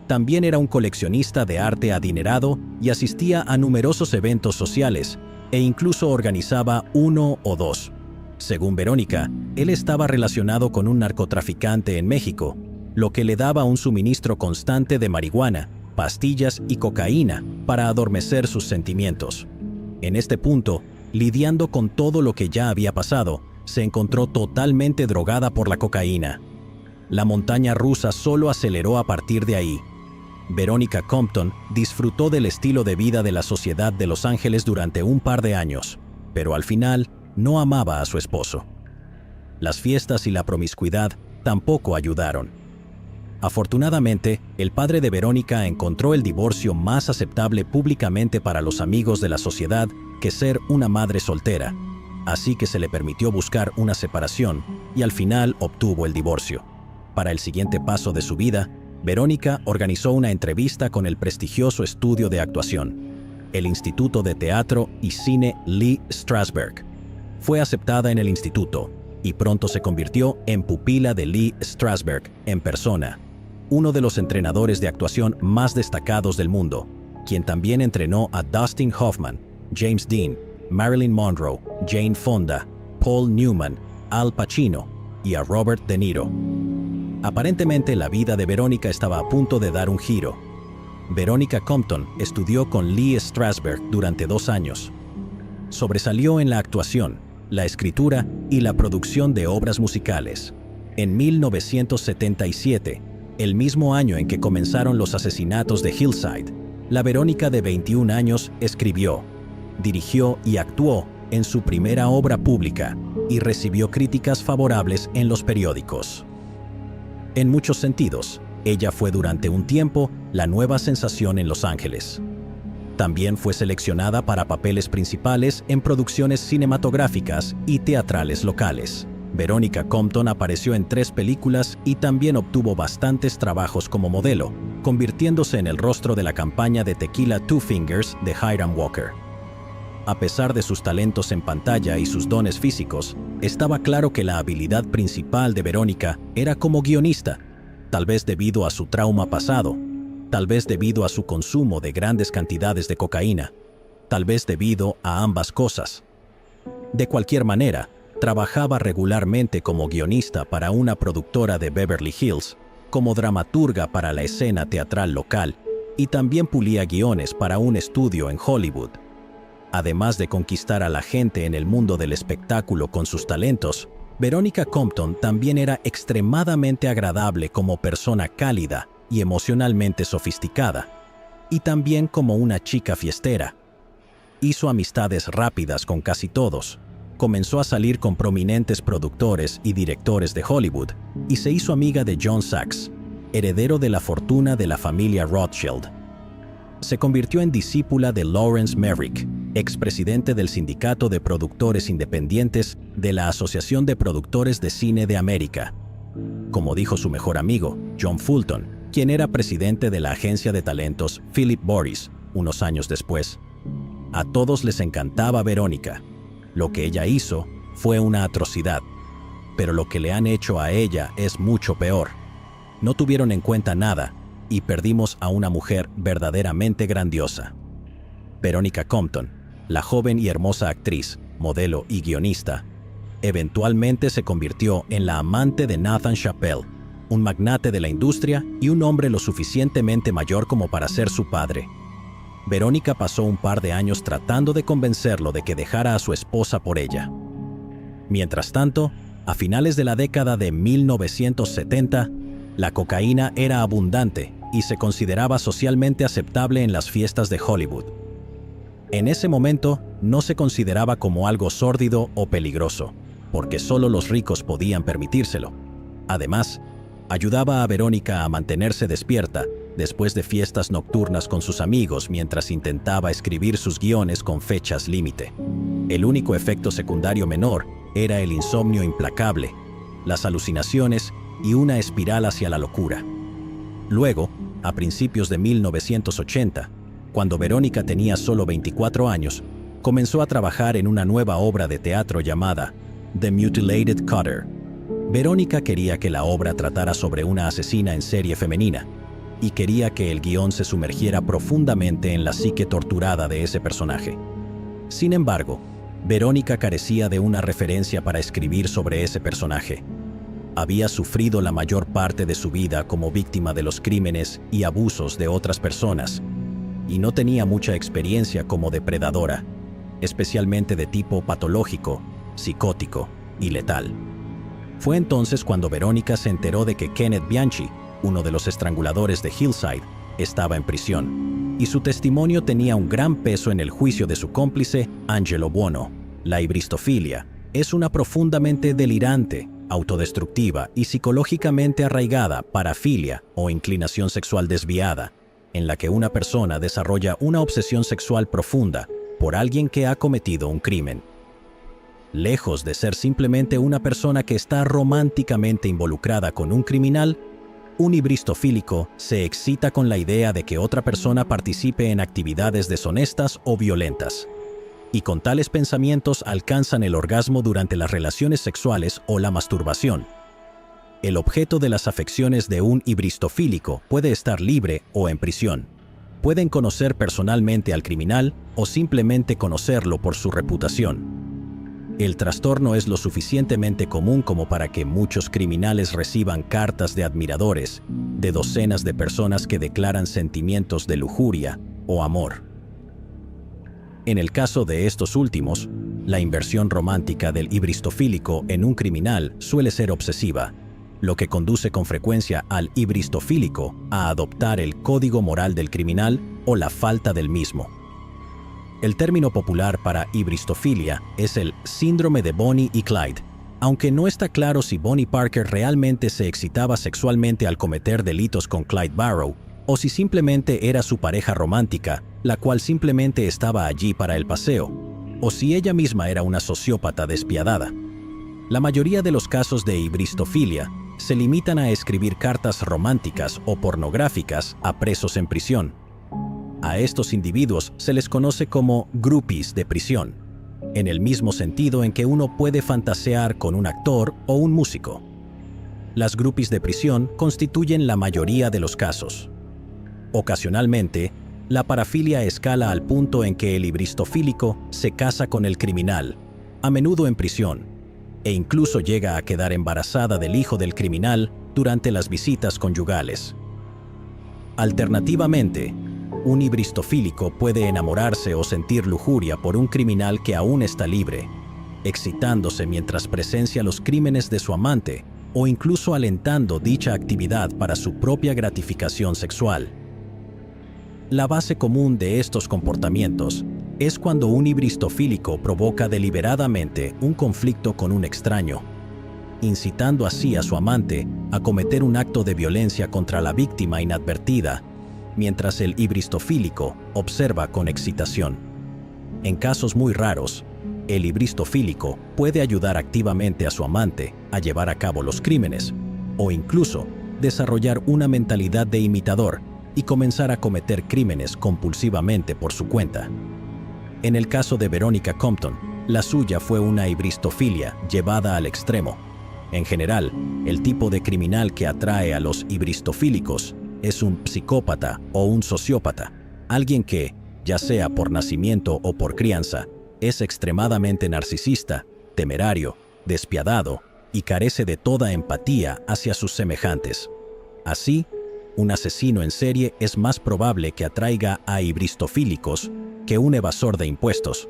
También era un coleccionista de arte adinerado y asistía a numerosos eventos sociales, e incluso organizaba 1 o 2. Según Verónica, él estaba relacionado con un narcotraficante en México, lo que le daba un suministro constante de marihuana, pastillas y cocaína para adormecer sus sentimientos. En este punto, lidiando con todo lo que ya había pasado, se encontró totalmente drogada por la cocaína. La montaña rusa solo aceleró a partir de ahí. Verónica Compton disfrutó del estilo de vida de la sociedad de Los Ángeles durante un par de años, pero al final no amaba a su esposo. Las fiestas y la promiscuidad tampoco ayudaron. Afortunadamente, el padre de Verónica encontró el divorcio más aceptable públicamente para los amigos de la sociedad que ser una madre soltera, así que se le permitió buscar una separación y al final obtuvo el divorcio. Para el siguiente paso de su vida, Verónica organizó una entrevista con el prestigioso estudio de actuación, el Instituto de Teatro y Cine Lee Strasberg. Fue aceptada en el instituto y pronto se convirtió en pupila de Lee Strasberg en persona, uno de los entrenadores de actuación más destacados del mundo, quien también entrenó a Dustin Hoffman, James Dean, Marilyn Monroe, Jane Fonda, Paul Newman, Al Pacino y a Robert De Niro. Aparentemente la vida de Verónica estaba a punto de dar un giro. Verónica Compton estudió con Lee Strasberg durante 2 años. Sobresalió en la actuación, la escritura y la producción de obras musicales. En 1977, el mismo año en que comenzaron los asesinatos de Hillside, la Verónica de 21 años escribió, dirigió y actuó en su primera obra pública y recibió críticas favorables en los periódicos. En muchos sentidos, ella fue durante un tiempo la nueva sensación en Los Ángeles. También fue seleccionada para papeles principales en producciones cinematográficas y teatrales locales. Verónica Compton apareció en 3 películas y también obtuvo bastantes trabajos como modelo, convirtiéndose en el rostro de la campaña de tequila Two Fingers de Hiram Walker. A pesar de sus talentos en pantalla y sus dones físicos, estaba claro que la habilidad principal de Verónica era como guionista, tal vez debido a su trauma pasado, tal vez debido a su consumo de grandes cantidades de cocaína, tal vez debido a ambas cosas. De cualquier manera, trabajaba regularmente como guionista para una productora de Beverly Hills, como dramaturga para la escena teatral local y también pulía guiones para un estudio en Hollywood. Además de conquistar a la gente en el mundo del espectáculo con sus talentos, Veronica Compton también era extremadamente agradable como persona cálida y emocionalmente sofisticada, y también como una chica fiestera. Hizo amistades rápidas con casi todos, comenzó a salir con prominentes productores y directores de Hollywood, y se hizo amiga de John Sachs, heredero de la fortuna de la familia Rothschild. Se convirtió en discípula de Lawrence Merrick, expresidente del Sindicato de Productores Independientes de la Asociación de Productores de Cine de América. Como dijo su mejor amigo, John Fulton, quien era presidente de la agencia de talentos Philip Morris, unos años después. A todos les encantaba Verónica. Lo que ella hizo fue una atrocidad, pero lo que le han hecho a ella es mucho peor. No tuvieron en cuenta nada y perdimos a una mujer verdaderamente grandiosa. Veronica Compton, la joven y hermosa actriz, modelo y guionista, eventualmente se convirtió en la amante de Nathan Chappell, un magnate de la industria y un hombre lo suficientemente mayor como para ser su padre. Verónica pasó un par de años tratando de convencerlo de que dejara a su esposa por ella. Mientras tanto, a finales de la década de 1970, la cocaína era abundante y se consideraba socialmente aceptable en las fiestas de Hollywood. En ese momento, no se consideraba como algo sórdido o peligroso, porque solo los ricos podían permitírselo. Además, ayudaba a Verónica a mantenerse despierta después de fiestas nocturnas con sus amigos mientras intentaba escribir sus guiones con fechas límite. El único efecto secundario menor era el insomnio implacable, las alucinaciones y una espiral hacia la locura. Luego, a principios de 1980, cuando Verónica tenía solo 24 años, comenzó a trabajar en una nueva obra de teatro llamada The Mutilated Cutter. Verónica quería que la obra tratara sobre una asesina en serie femenina y quería que el guión se sumergiera profundamente en la psique torturada de ese personaje. Sin embargo, Verónica carecía de una referencia para escribir sobre ese personaje. Había sufrido la mayor parte de su vida como víctima de los crímenes y abusos de otras personas, y no tenía mucha experiencia como depredadora, especialmente de tipo patológico, psicótico y letal. Fue entonces cuando Verónica se enteró de que Kenneth Bianchi, uno de los estranguladores de Hillside, estaba en prisión, y su testimonio tenía un gran peso en el juicio de su cómplice, Angelo Buono. La hibristofilia es una profundamente delirante, autodestructiva y psicológicamente arraigada parafilia o inclinación sexual desviada, en la que una persona desarrolla una obsesión sexual profunda por alguien que ha cometido un crimen. Lejos de ser simplemente una persona que está románticamente involucrada con un criminal, un hibristofílico se excita con la idea de que otra persona participe en actividades deshonestas o violentas, y con tales pensamientos alcanzan el orgasmo durante las relaciones sexuales o la masturbación. El objeto de las afecciones de un hibristofílico puede estar libre o en prisión. Pueden conocer personalmente al criminal o simplemente conocerlo por su reputación. El trastorno es lo suficientemente común como para que muchos criminales reciban cartas de admiradores de docenas de personas que declaran sentimientos de lujuria o amor. En el caso de estos últimos, la inversión romántica del hibristofílico en un criminal suele ser obsesiva, lo que conduce con frecuencia al hibristofílico a adoptar el código moral del criminal o la falta del mismo. El término popular para hibristofilia es el síndrome de Bonnie y Clyde, aunque no está claro si Bonnie Parker realmente se excitaba sexualmente al cometer delitos con Clyde Barrow, o si simplemente era su pareja romántica, la cual simplemente estaba allí para el paseo, o si ella misma era una sociópata despiadada. La mayoría de los casos de hibristofilia se limitan a escribir cartas románticas o pornográficas a presos en prisión. A estos individuos se les conoce como groupies de prisión, en el mismo sentido en que uno puede fantasear con un actor o un músico. Las groupies de prisión constituyen la mayoría de los casos. Ocasionalmente, la parafilia escala al punto en que el hibristofílico se casa con el criminal, a menudo en prisión, e incluso llega a quedar embarazada del hijo del criminal durante las visitas conyugales. Alternativamente, un ibristofílico puede enamorarse o sentir lujuria por un criminal que aún está libre, excitándose mientras presencia los crímenes de su amante o incluso alentando dicha actividad para su propia gratificación sexual. La base común de estos comportamientos es cuando un ibristofílico provoca deliberadamente un conflicto con un extraño, incitando así a su amante a cometer un acto de violencia contra la víctima inadvertida, mientras el ibristofílico observa con excitación. En casos muy raros, el ibristofílico puede ayudar activamente a su amante a llevar a cabo los crímenes, o incluso desarrollar una mentalidad de imitador y comenzar a cometer crímenes compulsivamente por su cuenta. En el caso de Veronica Compton, la suya fue una ibristofilia llevada al extremo. En general, el tipo de criminal que atrae a los ibristofílicos es un psicópata o un sociópata, alguien que, ya sea por nacimiento o por crianza, es extremadamente narcisista, temerario, despiadado y carece de toda empatía hacia sus semejantes. Así, un asesino en serie es más probable que atraiga a ibristofílicos que un evasor de impuestos.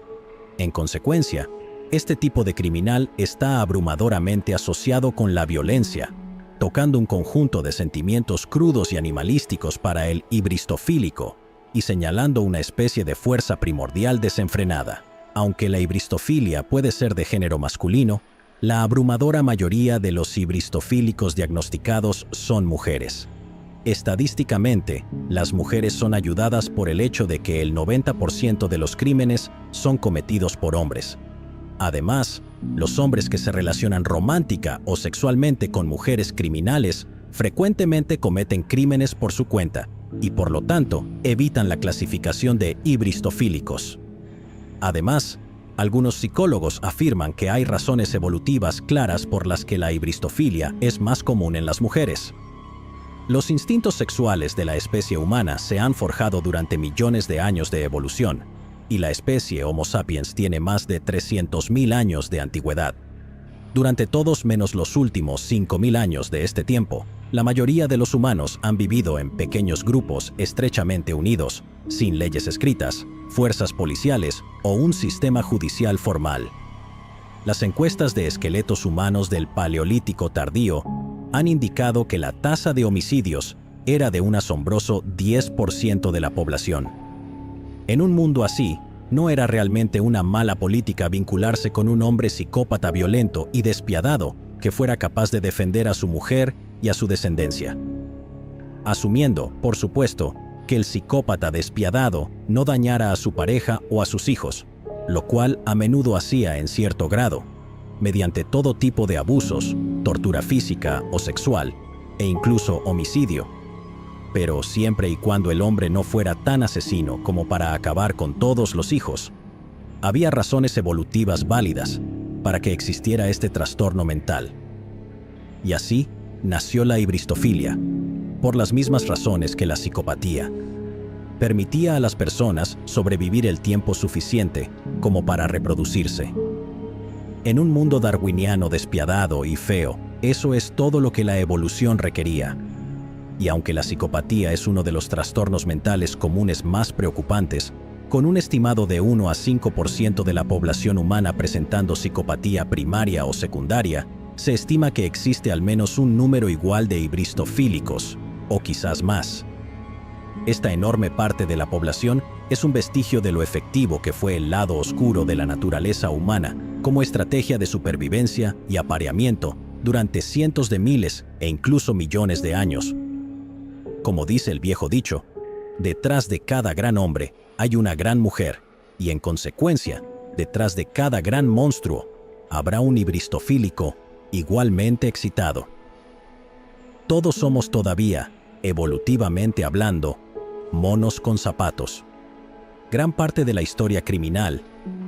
En consecuencia, este tipo de criminal está abrumadoramente asociado con la violencia, tocando un conjunto de sentimientos crudos y animalísticos para el ibristofílico y señalando una especie de fuerza primordial desenfrenada. Aunque la ibristofilia puede ser de género masculino, la abrumadora mayoría de los ibristofílicos diagnosticados son mujeres. Estadísticamente, las mujeres son ayudadas por el hecho de que el 90% de los crímenes son cometidos por hombres. Además, los hombres que se relacionan romántica o sexualmente con mujeres criminales frecuentemente cometen crímenes por su cuenta y, por lo tanto, evitan la clasificación de ibristofílicos. Además, algunos psicólogos afirman que hay razones evolutivas claras por las que la ibristofilia es más común en las mujeres. Los instintos sexuales de la especie humana se han forjado durante millones de años de evolución, y la especie Homo sapiens tiene más de 300.000 años de antigüedad. Durante todos menos los últimos 5.000 años de este tiempo, la mayoría de los humanos han vivido en pequeños grupos estrechamente unidos, sin leyes escritas, fuerzas policiales o un sistema judicial formal. Las encuestas de esqueletos humanos del Paleolítico tardío han indicado que la tasa de homicidios era de un asombroso 10% de la población. En un mundo así, no era realmente una mala política vincularse con un hombre psicópata violento y despiadado que fuera capaz de defender a su mujer y a su descendencia. Asumiendo, por supuesto, que el psicópata despiadado no dañara a su pareja o a sus hijos, lo cual a menudo hacía en cierto grado, mediante todo tipo de abusos, tortura física o sexual, e incluso homicidio. Pero siempre y cuando el hombre no fuera tan asesino como para acabar con todos los hijos, había razones evolutivas válidas para que existiera este trastorno mental. Y así nació la ibristofilia, por las mismas razones que la psicopatía. Permitía a las personas sobrevivir el tiempo suficiente como para reproducirse. En un mundo darwiniano despiadado y feo, eso es todo lo que la evolución requería. Y aunque la psicopatía es uno de los trastornos mentales comunes más preocupantes, con un estimado de 1 a 5% de la población humana presentando psicopatía primaria o secundaria, se estima que existe al menos un número igual de ibristofílicos, o quizás más. Esta enorme parte de la población es un vestigio de lo efectivo que fue el lado oscuro de la naturaleza humana como estrategia de supervivencia y apareamiento durante cientos de miles e incluso millones de años. Como dice el viejo dicho, detrás de cada gran hombre hay una gran mujer, y en consecuencia, detrás de cada gran monstruo habrá un ibristofílico igualmente excitado. Todos somos todavía, evolutivamente hablando, monos con zapatos. Gran parte de la historia criminal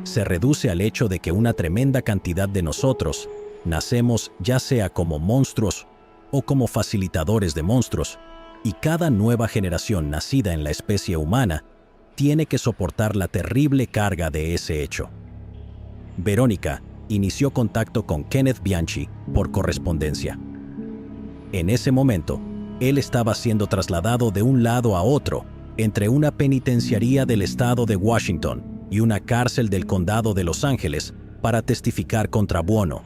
se reduce al hecho de que una tremenda cantidad de nosotros nacemos ya sea como monstruos o como facilitadores de monstruos, y cada nueva generación nacida en la especie humana tiene que soportar la terrible carga de ese hecho. Verónica inició contacto con Kenneth Bianchi por correspondencia. En ese momento, él estaba siendo trasladado de un lado a otro entre una penitenciaría del estado de Washington y una cárcel del condado de Los Ángeles para testificar contra Buono.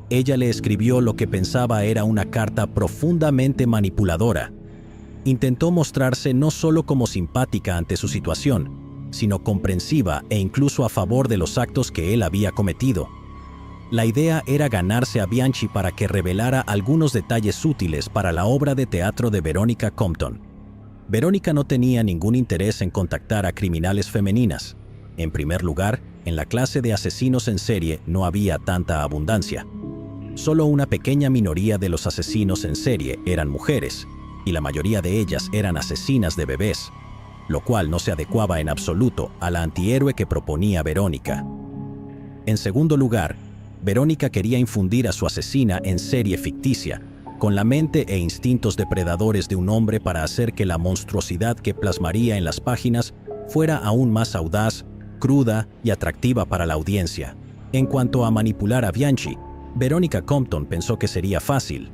Ella le escribió lo que pensaba era una carta profundamente manipuladora. Intentó mostrarse no solo como simpática ante su situación, sino comprensiva e incluso a favor de los actos que él había cometido. La idea era ganarse a Bianchi para que revelara algunos detalles útiles para la obra de teatro de Veronica Compton. Veronica no tenía ningún interés en contactar a criminales femeninas. En primer lugar, en la clase de asesinos en serie no había tanta abundancia. Solo una pequeña minoría de los asesinos en serie eran mujeres, y la mayoría de ellas eran asesinas de bebés, lo cual no se adecuaba en absoluto a la antihéroe que proponía Verónica. En segundo lugar, Verónica quería infundir a su asesina en serie ficticia, con la mente e instintos depredadores de un hombre para hacer que la monstruosidad que plasmaría en las páginas fuera aún más audaz, cruda y atractiva para la audiencia. En cuanto a manipular a Bianchi, Veronica Compton pensó que sería fácil.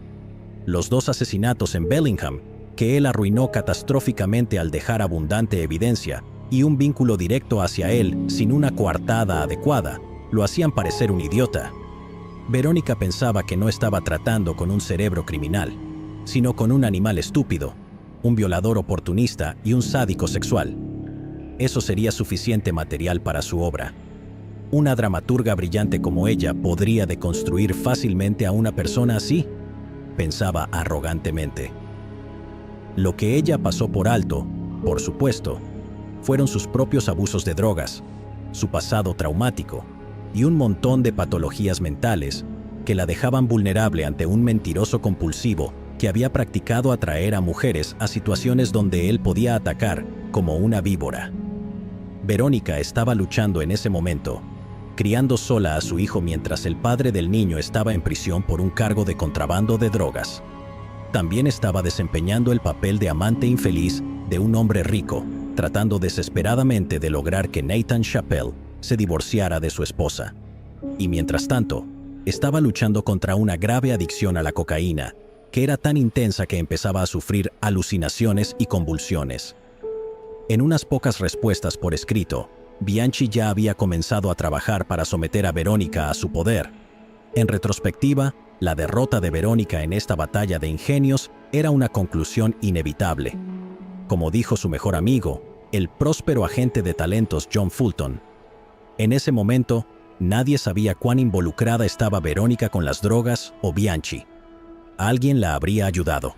Los 2 asesinatos en Bellingham, que él arruinó catastróficamente al dejar abundante evidencia y un vínculo directo hacia él sin una coartada adecuada, lo hacían parecer un idiota. Verónica pensaba que no estaba tratando con un cerebro criminal, sino con un animal estúpido, un violador oportunista y un sádico sexual. Eso sería suficiente material para su obra. ¿Una dramaturga brillante como ella podría deconstruir fácilmente a una persona así?, pensaba arrogantemente. Lo que ella pasó por alto, por supuesto, fueron sus propios abusos de drogas, su pasado traumático y un montón de patologías mentales que la dejaban vulnerable ante un mentiroso compulsivo que había practicado atraer a mujeres a situaciones donde él podía atacar como una víbora. Verónica estaba luchando en ese momento, criando sola a su hijo mientras el padre del niño estaba en prisión por un cargo de contrabando de drogas. También estaba desempeñando el papel de amante infeliz de un hombre rico, tratando desesperadamente de lograr que Nathan Chappell se divorciara de su esposa. Y mientras tanto, estaba luchando contra una grave adicción a la cocaína, que era tan intensa que empezaba a sufrir alucinaciones y convulsiones. En unas pocas respuestas por escrito, Bianchi ya había comenzado a trabajar para someter a Verónica a su poder. En retrospectiva, la derrota de Verónica en esta batalla de ingenios era una conclusión inevitable. Como dijo su mejor amigo, el próspero agente de talentos John Fulton, en ese momento, nadie sabía cuán involucrada estaba Verónica con las drogas o Bianchi. Alguien la habría ayudado.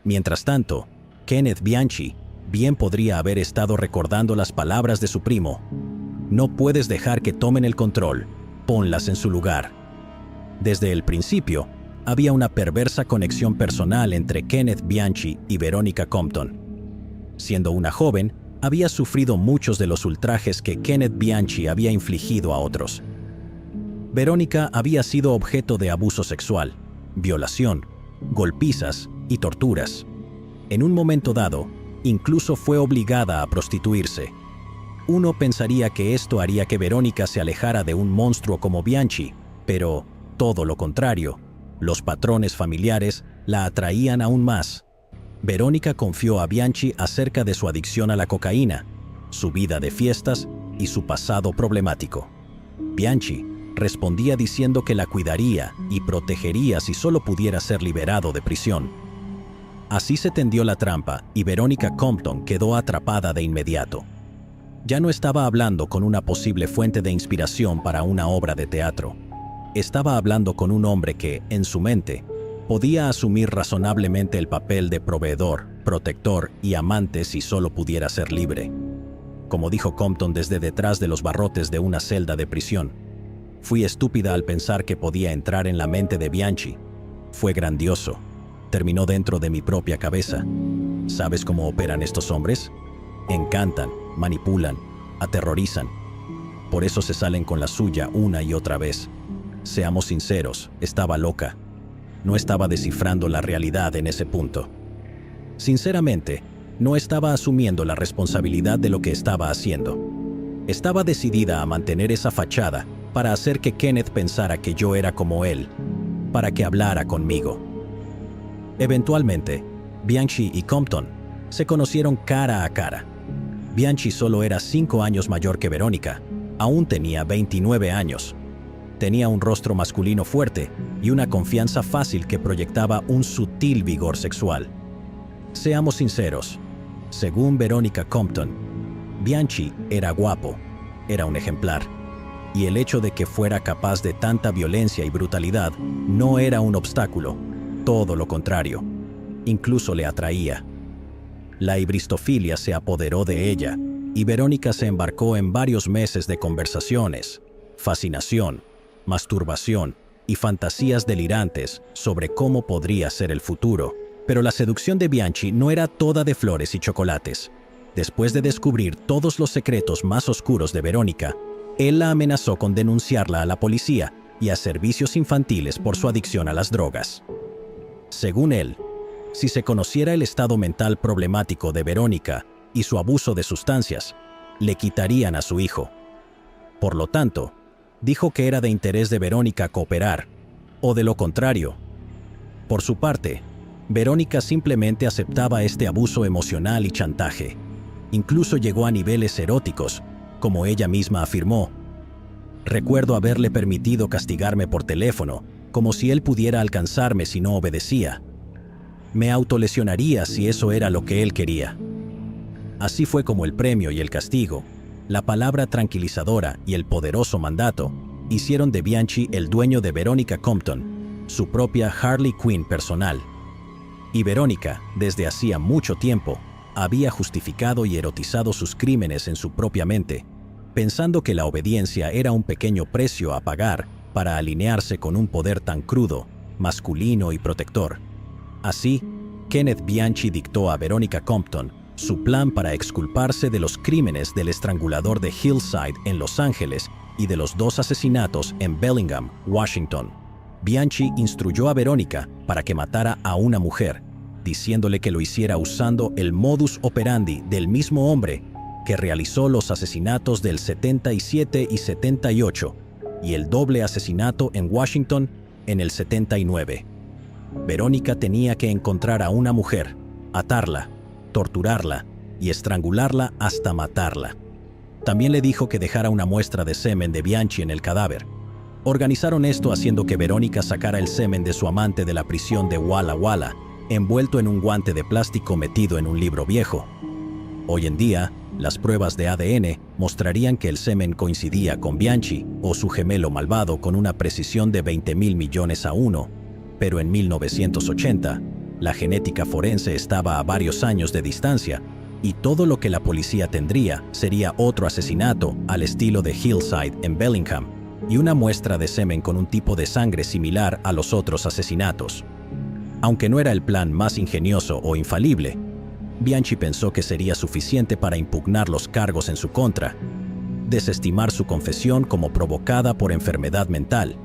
Mientras tanto, Kenneth Bianchi bien podría haber estado recordando las palabras de su primo: «No puedes dejar que tomen el control, ponlas en su lugar». Desde el principio, había una perversa conexión personal entre Kenneth Bianchi y Veronica Compton. Siendo una joven, había sufrido muchos de los ultrajes que Kenneth Bianchi había infligido a otros. Verónica había sido objeto de abuso sexual, violación, golpizas y torturas. En un momento dado, incluso fue obligada a prostituirse. Uno pensaría que esto haría que Verónica se alejara de un monstruo como Bianchi, pero todo lo contrario, los patrones familiares la atraían aún más. Verónica confió a Bianchi acerca de su adicción a la cocaína, su vida de fiestas y su pasado problemático. Bianchi respondía diciendo que la cuidaría y protegería si solo pudiera ser liberado de prisión. Así se tendió la trampa y Veronica Compton quedó atrapada de inmediato. Ya no estaba hablando con una posible fuente de inspiración para una obra de teatro. Estaba hablando con un hombre que, en su mente, podía asumir razonablemente el papel de proveedor, protector y amante si solo pudiera ser libre. Como dijo Compton desde detrás de los barrotes de una celda de prisión: «Fui estúpida al pensar que podía entrar en la mente de Bianchi. Fue grandioso. Terminó dentro de mi propia cabeza. ¿Sabes cómo operan estos hombres? Encantan, manipulan, aterrorizan. Por eso se salen con la suya una y otra vez. Seamos sinceros, estaba loca. No estaba descifrando la realidad en ese punto. Sinceramente, no estaba asumiendo la responsabilidad de lo que estaba haciendo. Estaba decidida a mantener esa fachada para hacer que Kenneth pensara que yo era como él, para que hablara conmigo. Eventualmente, Bianchi y Compton se conocieron cara a cara. Bianchi solo era 5 años mayor que Verónica, aún tenía 29 años. Tenía un rostro masculino fuerte y una confianza fácil que proyectaba un sutil vigor sexual. Seamos sinceros, según Verónica Compton, Bianchi era guapo, era un ejemplar, y el hecho de que fuera capaz de tanta violencia y brutalidad no era un obstáculo, todo lo contrario, incluso le atraía. La hibristofilia se apoderó de ella, y Verónica se embarcó en varios meses de conversaciones, fascinación, masturbación y fantasías delirantes sobre cómo podría ser el futuro. Pero la seducción de Bianchi no era toda de flores y chocolates. Después de descubrir todos los secretos más oscuros de Verónica, él la amenazó con denunciarla a la policía y a servicios infantiles por su adicción a las drogas. Según él, si se conociera el estado mental problemático de Verónica y su abuso de sustancias, le quitarían a su hijo. Por lo tanto, dijo que era de interés de Verónica cooperar, o de lo contrario. Por su parte, Verónica simplemente aceptaba este abuso emocional y chantaje. Incluso llegó a niveles eróticos, como ella misma afirmó. Recuerdo haberle permitido castigarme por teléfono, como si él pudiera alcanzarme si no obedecía. Me autolesionaría si eso era lo que él quería. Así fue como el premio y el castigo, la palabra tranquilizadora y el poderoso mandato, hicieron de Bianchi el dueño de Verónica Compton, su propia Harley Quinn personal. Y Verónica, desde hacía mucho tiempo, había justificado y erotizado sus crímenes en su propia mente, pensando que la obediencia era un pequeño precio a pagar para alinearse con un poder tan crudo, masculino y protector. Así, Kenneth Bianchi dictó a Verónica Compton su plan para exculparse de los crímenes del estrangulador de Hillside en Los Ángeles y de los 2 asesinatos en Bellingham, Washington. Bianchi instruyó a Verónica para que matara a una mujer, diciéndole que lo hiciera usando el modus operandi del mismo hombre que realizó los asesinatos del 77 y 78 y el doble asesinato en Washington en el 79. Verónica tenía que encontrar a una mujer, atarla, torturarla y estrangularla hasta matarla. También le dijo que dejara una muestra de semen de Bianchi en el cadáver. Organizaron esto haciendo que Verónica sacara el semen de su amante de la prisión de Walla Walla, envuelto en un guante de plástico metido en un libro viejo. Hoy en día, las pruebas de ADN mostrarían que el semen coincidía con Bianchi o su gemelo malvado con una precisión de 20.000 millones a 1, pero en 1980, la genética forense estaba a varios años de distancia y todo lo que la policía tendría sería otro asesinato al estilo de Hillside en Bellingham y una muestra de semen con un tipo de sangre similar a los otros asesinatos. Aunque no era el plan más ingenioso o infalible, Bianchi pensó que sería suficiente para impugnar los cargos en su contra, desestimar su confesión como provocada por enfermedad mental,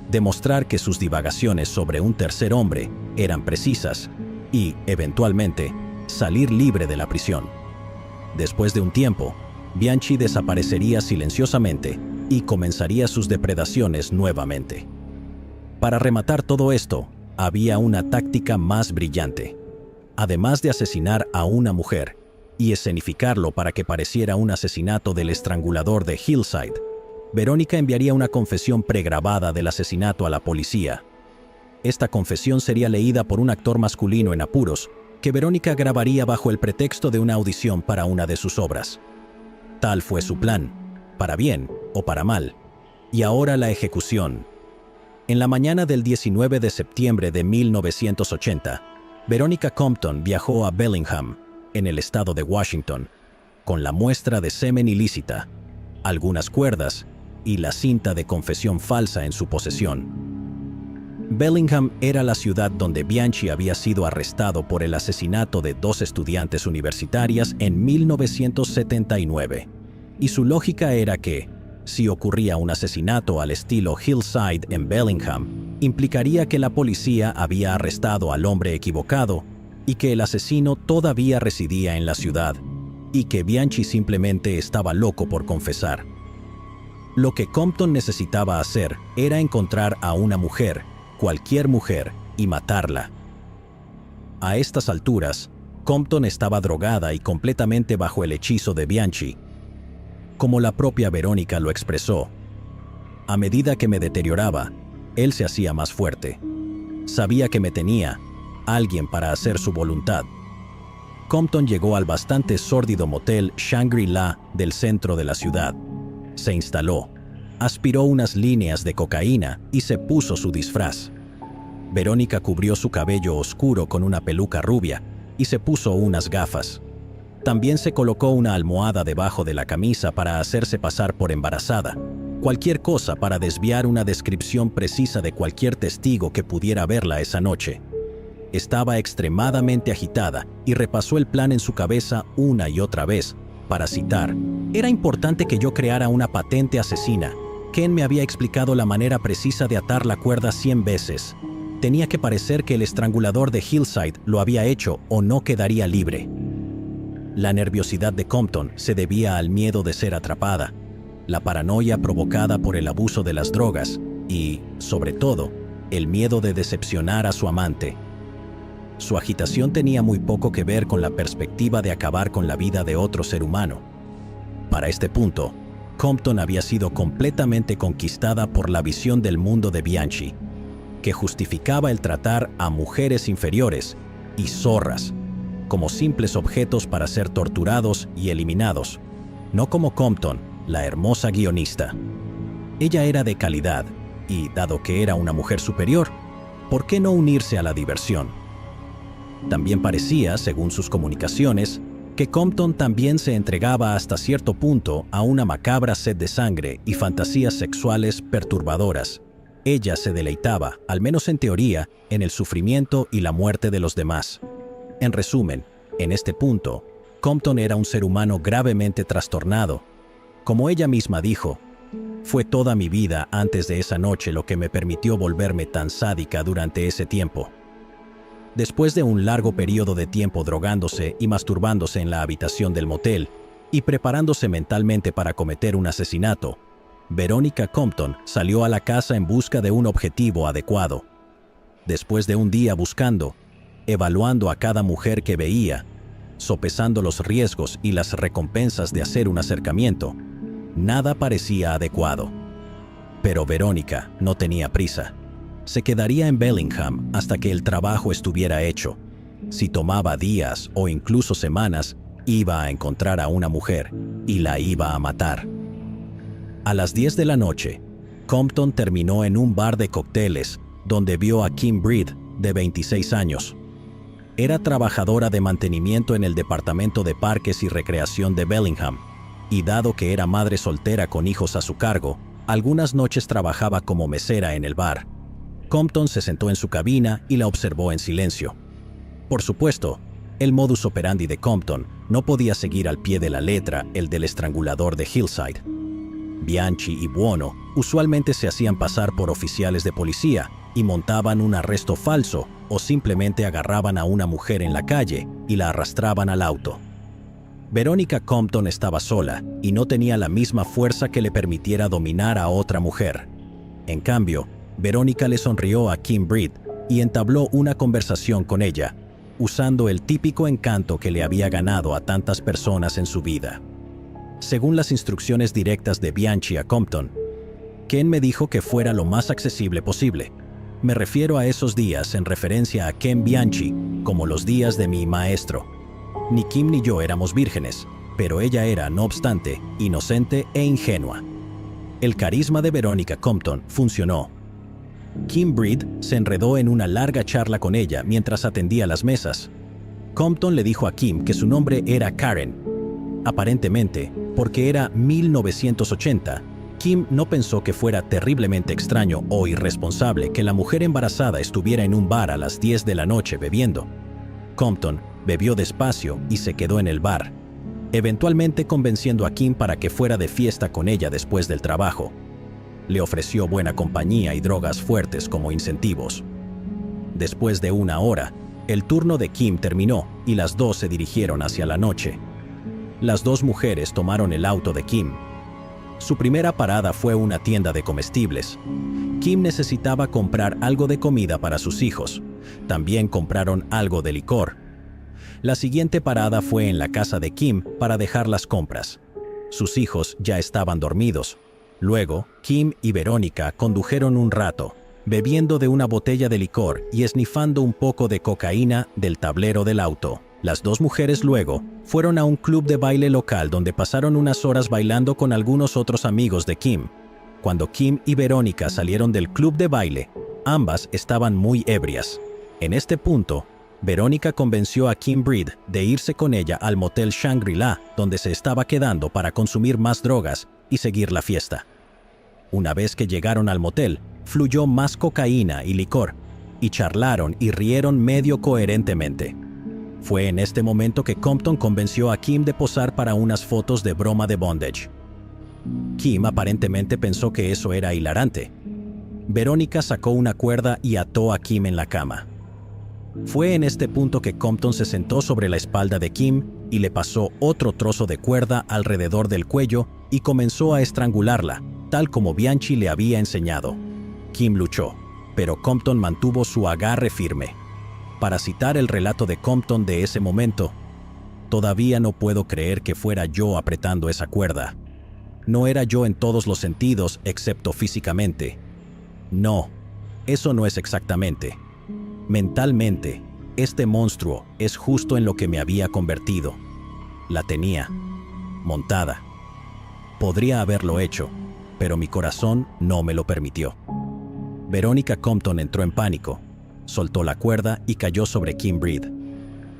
demostrar que sus divagaciones sobre un tercer hombre eran precisas y, eventualmente, salir libre de la prisión. Después de un tiempo, Bianchi desaparecería silenciosamente y comenzaría sus depredaciones nuevamente. Para rematar todo esto, había una táctica más brillante. Además de asesinar a una mujer y escenificarlo para que pareciera un asesinato del estrangulador de Hillside, Verónica enviaría una confesión pregrabada del asesinato a la policía. Esta confesión sería leída por un actor masculino en apuros, que Verónica grabaría bajo el pretexto de una audición para una de sus obras. Tal fue su plan, para bien o para mal. Y ahora la ejecución. En la mañana del 19 de septiembre de 1980, Verónica Compton viajó a Bellingham, en el estado de Washington, con la muestra de semen ilícita, algunas cuerdas y la cinta de confesión falsa en su posesión. Bellingham era la ciudad donde Bianchi había sido arrestado por el asesinato de 2 estudiantes universitarias en 1979, y su lógica era que, si ocurría un asesinato al estilo Hillside en Bellingham, implicaría que la policía había arrestado al hombre equivocado y que el asesino todavía residía en la ciudad, y que Bianchi simplemente estaba loco por confesar. Lo que Compton necesitaba hacer era encontrar a una mujer, cualquier mujer, y matarla. A estas alturas, Compton estaba drogada y completamente bajo el hechizo de Bianchi. Como la propia Verónica lo expresó, a medida que me deterioraba, él se hacía más fuerte. Sabía que me tenía alguien para hacer su voluntad. Compton llegó al bastante sórdido motel Shangri-La del centro de la ciudad. Se instaló, aspiró unas líneas de cocaína y se puso su disfraz. Verónica cubrió su cabello oscuro con una peluca rubia y se puso unas gafas. También se colocó una almohada debajo de la camisa para hacerse pasar por embarazada. Cualquier cosa para desviar una descripción precisa de cualquier testigo que pudiera verla esa noche. Estaba extremadamente agitada y repasó el plan en su cabeza una y otra vez. Para citar, «Era importante que yo creara una patente asesina. Ken me había explicado la manera precisa de atar la cuerda 100 veces. Tenía que parecer que el estrangulador de Hillside lo había hecho o no quedaría libre». La nerviosidad de Compton se debía al miedo de ser atrapada, la paranoia provocada por el abuso de las drogas y, sobre todo, el miedo de decepcionar a su amante. Su agitación tenía muy poco que ver con la perspectiva de acabar con la vida de otro ser humano. Para este punto, Compton había sido completamente conquistada por la visión del mundo de Bianchi, que justificaba el tratar a mujeres inferiores y zorras como simples objetos para ser torturados y eliminados, no como Compton, la hermosa guionista. Ella era de calidad y, dado que era una mujer superior, ¿por qué no unirse a la diversión? También parecía, según sus comunicaciones, que Compton también se entregaba hasta cierto punto a una macabra sed de sangre y fantasías sexuales perturbadoras. Ella se deleitaba, al menos en teoría, en el sufrimiento y la muerte de los demás. En resumen, en este punto, Compton era un ser humano gravemente trastornado. Como ella misma dijo, «Fue toda mi vida antes de esa noche lo que me permitió volverme tan sádica durante ese tiempo». Después de un largo periodo de tiempo drogándose y masturbándose en la habitación del motel y preparándose mentalmente para cometer un asesinato, Verónica Compton salió a la casa en busca de un objetivo adecuado. Después de un día buscando, evaluando a cada mujer que veía, sopesando los riesgos y las recompensas de hacer un acercamiento, nada parecía adecuado. Pero Verónica no tenía prisa. Se quedaría en Bellingham hasta que el trabajo estuviera hecho. Si tomaba días o incluso semanas, iba a encontrar a una mujer y la iba a matar. A las 10 de la noche, Compton terminó en un bar de cócteles donde vio a Kim Breed, de 26 años. Era trabajadora de mantenimiento en el Departamento de Parques y Recreación de Bellingham, y dado que era madre soltera con hijos a su cargo, algunas noches trabajaba como mesera en el bar. Compton se sentó en su cabina y la observó en silencio. Por supuesto, el modus operandi de Compton no podía seguir al pie de la letra el del estrangulador de Hillside. Bianchi y Buono usualmente se hacían pasar por oficiales de policía y montaban un arresto falso o simplemente agarraban a una mujer en la calle y la arrastraban al auto. Verónica Compton estaba sola y no tenía la misma fuerza que le permitiera dominar a otra mujer. En cambio, Verónica le sonrió a Kim Breed y entabló una conversación con ella, usando el típico encanto que le había ganado a tantas personas en su vida. Según las instrucciones directas de Bianchi a Compton, Ken me dijo que fuera lo más accesible posible. Me refiero a esos días en referencia a Ken Bianchi, como los días de mi maestro. Ni Kim ni yo éramos vírgenes, pero ella era, no obstante, inocente e ingenua. El carisma de Verónica Compton funcionó. Kim Breed se enredó en una larga charla con ella mientras atendía las mesas. Compton le dijo a Kim que su nombre era Karen. Aparentemente, porque era 1980, Kim no pensó que fuera terriblemente extraño o irresponsable que la mujer embarazada estuviera en un bar a las 10 de la noche bebiendo. Compton bebió despacio y se quedó en el bar, eventualmente convenciendo a Kim para que fuera de fiesta con ella después del trabajo. Le ofreció buena compañía y drogas fuertes como incentivos. Después de una hora, el turno de Kim terminó y las dos se dirigieron hacia la noche. Las dos mujeres tomaron el auto de Kim. Su primera parada fue una tienda de comestibles. Kim necesitaba comprar algo de comida para sus hijos. También compraron algo de licor. La siguiente parada fue en la casa de Kim para dejar las compras. Sus hijos ya estaban dormidos. Luego, Kim y Verónica condujeron un rato, bebiendo de una botella de licor y esnifando un poco de cocaína del tablero del auto. Las dos mujeres luego fueron a un club de baile local donde pasaron unas horas bailando con algunos otros amigos de Kim. Cuando Kim y Verónica salieron del club de baile, ambas estaban muy ebrias. En este punto, Verónica convenció a Kim Breed de irse con ella al motel Shangri-La, donde se estaba quedando para consumir más drogas y seguir la fiesta. Una vez que llegaron al motel, fluyó más cocaína y licor, y charlaron y rieron medio coherentemente. Fue en este momento que Compton convenció a Kim de posar para unas fotos de broma de bondage. Kim aparentemente pensó que eso era hilarante. Verónica sacó una cuerda y ató a Kim en la cama. Fue en este punto que Compton se sentó sobre la espalda de Kim y le pasó otro trozo de cuerda alrededor del cuello y comenzó a estrangularla, tal como Bianchi le había enseñado. Kim luchó, pero Compton mantuvo su agarre firme. Para citar el relato de Compton de ese momento, «Todavía no puedo creer que fuera yo apretando esa cuerda. No era yo en todos los sentidos excepto físicamente. No, eso no es exactamente. Mentalmente, este monstruo es justo en lo que me había convertido. La tenía montada. Podría haberlo hecho, pero mi corazón no me lo permitió». Verónica Compton entró en pánico, soltó la cuerda y cayó sobre Kim Breed.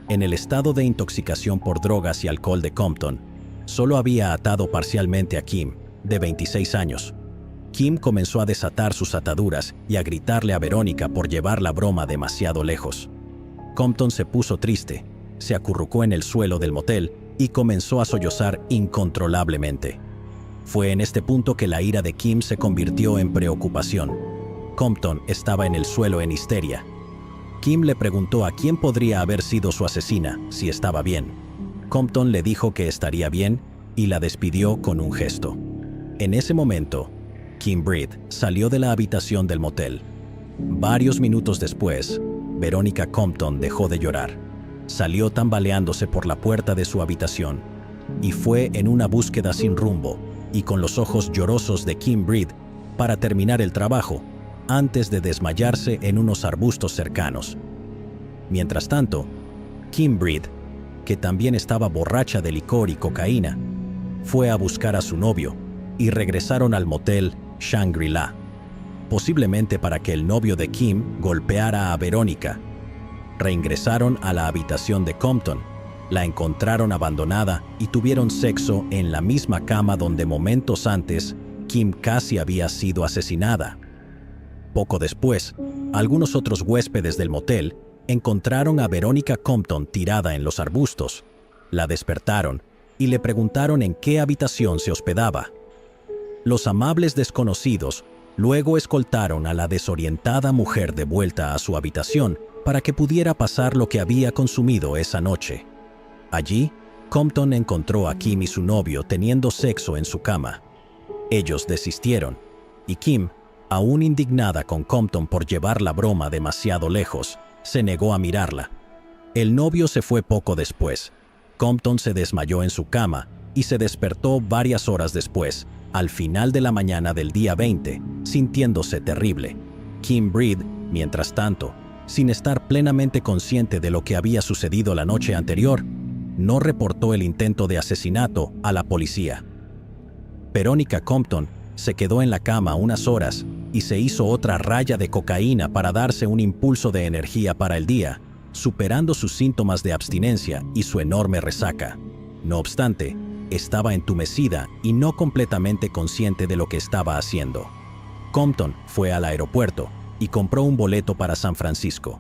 En el estado de intoxicación por drogas y alcohol de Compton, solo había atado parcialmente a Kim, de 26 años. Kim comenzó a desatar sus ataduras y a gritarle a Verónica por llevar la broma demasiado lejos. Compton se puso triste, se acurrucó en el suelo del motel y comenzó a sollozar incontrolablemente. Fue en este punto que la ira de Kim se convirtió en preocupación. Compton estaba en el suelo en histeria. Kim le preguntó a quién podría haber sido su asesina, si estaba bien. Compton le dijo que estaría bien y la despidió con un gesto. En ese momento, Kim Breed salió de la habitación del motel. Varios minutos después, Verónica Compton dejó de llorar. Salió tambaleándose por la puerta de su habitación y fue en una búsqueda sin rumbo y con los ojos llorosos de Kim Breed para terminar el trabajo antes de desmayarse en unos arbustos cercanos. Mientras tanto, Kim Breed, que también estaba borracha de licor y cocaína, fue a buscar a su novio y regresaron al motel Shangri-La, posiblemente para que el novio de Kim golpeara a Verónica. Reingresaron a la habitación de Compton, la encontraron abandonada y tuvieron sexo en la misma cama donde momentos antes Kim casi había sido asesinada. Poco después, algunos otros huéspedes del motel encontraron a Verónica Compton tirada en los arbustos. La despertaron y le preguntaron en qué habitación se hospedaba. Los amables desconocidos luego escoltaron a la desorientada mujer de vuelta a su habitación para que pudiera pasar lo que había consumido esa noche. Allí, Compton encontró a Kim y su novio teniendo sexo en su cama. Ellos desistieron, y Kim, aún indignada con Compton por llevar la broma demasiado lejos, se negó a mirarla. El novio se fue poco después. Compton se desmayó en su cama y se despertó varias horas después, al final de la mañana del día 20, sintiéndose terrible. Kim Breed, mientras tanto, sin estar plenamente consciente de lo que había sucedido la noche anterior, no reportó el intento de asesinato a la policía. Verónica Compton se quedó en la cama unas horas y se hizo otra raya de cocaína para darse un impulso de energía para el día, superando sus síntomas de abstinencia y su enorme resaca. No obstante, estaba entumecida y no completamente consciente de lo que estaba haciendo. Compton fue al aeropuerto y compró un boleto para San Francisco.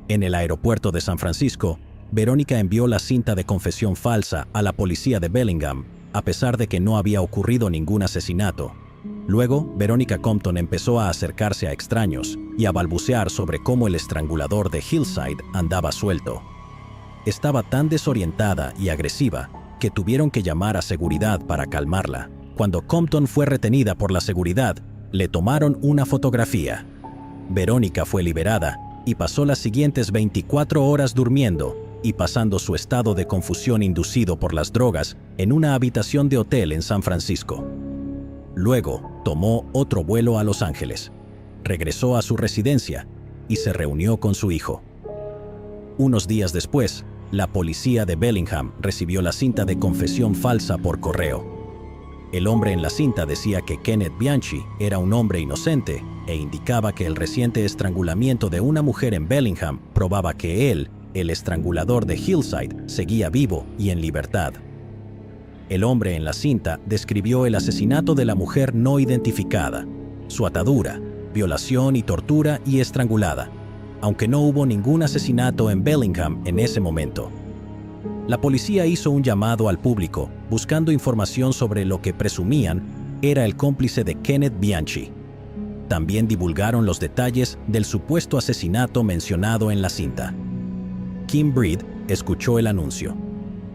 En el aeropuerto de San Francisco, Verónica envió la cinta de confesión falsa a la policía de Bellingham, a pesar de que no había ocurrido ningún asesinato. Luego, Verónica Compton empezó a acercarse a extraños y a balbucear sobre cómo el estrangulador de Hillside andaba suelto. Estaba tan desorientada y agresiva que tuvieron que llamar a seguridad para calmarla. Cuando Compton fue retenida por la seguridad, le tomaron una fotografía. Verónica fue liberada y pasó las siguientes 24 horas durmiendo y pasando su estado de confusión inducido por las drogas en una habitación de hotel en San Francisco. Luego, tomó otro vuelo a Los Ángeles, regresó a su residencia y se reunió con su hijo. Unos días después, la policía de Bellingham recibió la cinta de confesión falsa por correo. El hombre en la cinta decía que Kenneth Bianchi era un hombre inocente e indicaba que el reciente estrangulamiento de una mujer en Bellingham probaba que él, el estrangulador de Hillside, seguía vivo y en libertad. El hombre en la cinta describió el asesinato de la mujer no identificada, su atadura, violación y tortura y estrangulada, aunque no hubo ningún asesinato en Bellingham en ese momento. La policía hizo un llamado al público buscando información sobre lo que presumían era el cómplice de Kenneth Bianchi. También divulgaron los detalles del supuesto asesinato mencionado en la cinta. Kim Breed escuchó el anuncio.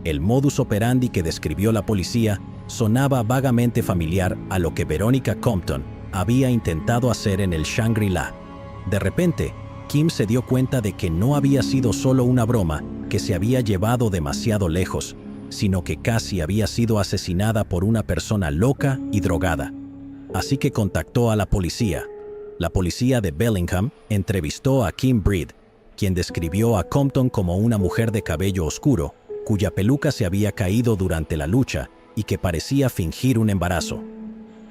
El modus operandi que describió la policía sonaba vagamente familiar a lo que Verónica Compton había intentado hacer en el Shangri-La. De repente, Kim se dio cuenta de que no había sido solo una broma que se había llevado demasiado lejos, sino que casi había sido asesinada por una persona loca y drogada. Así que contactó a la policía. La policía de Bellingham entrevistó a Kim Breed, quien describió a Compton como una mujer de cabello oscuro, cuya peluca se había caído durante la lucha y que parecía fingir un embarazo.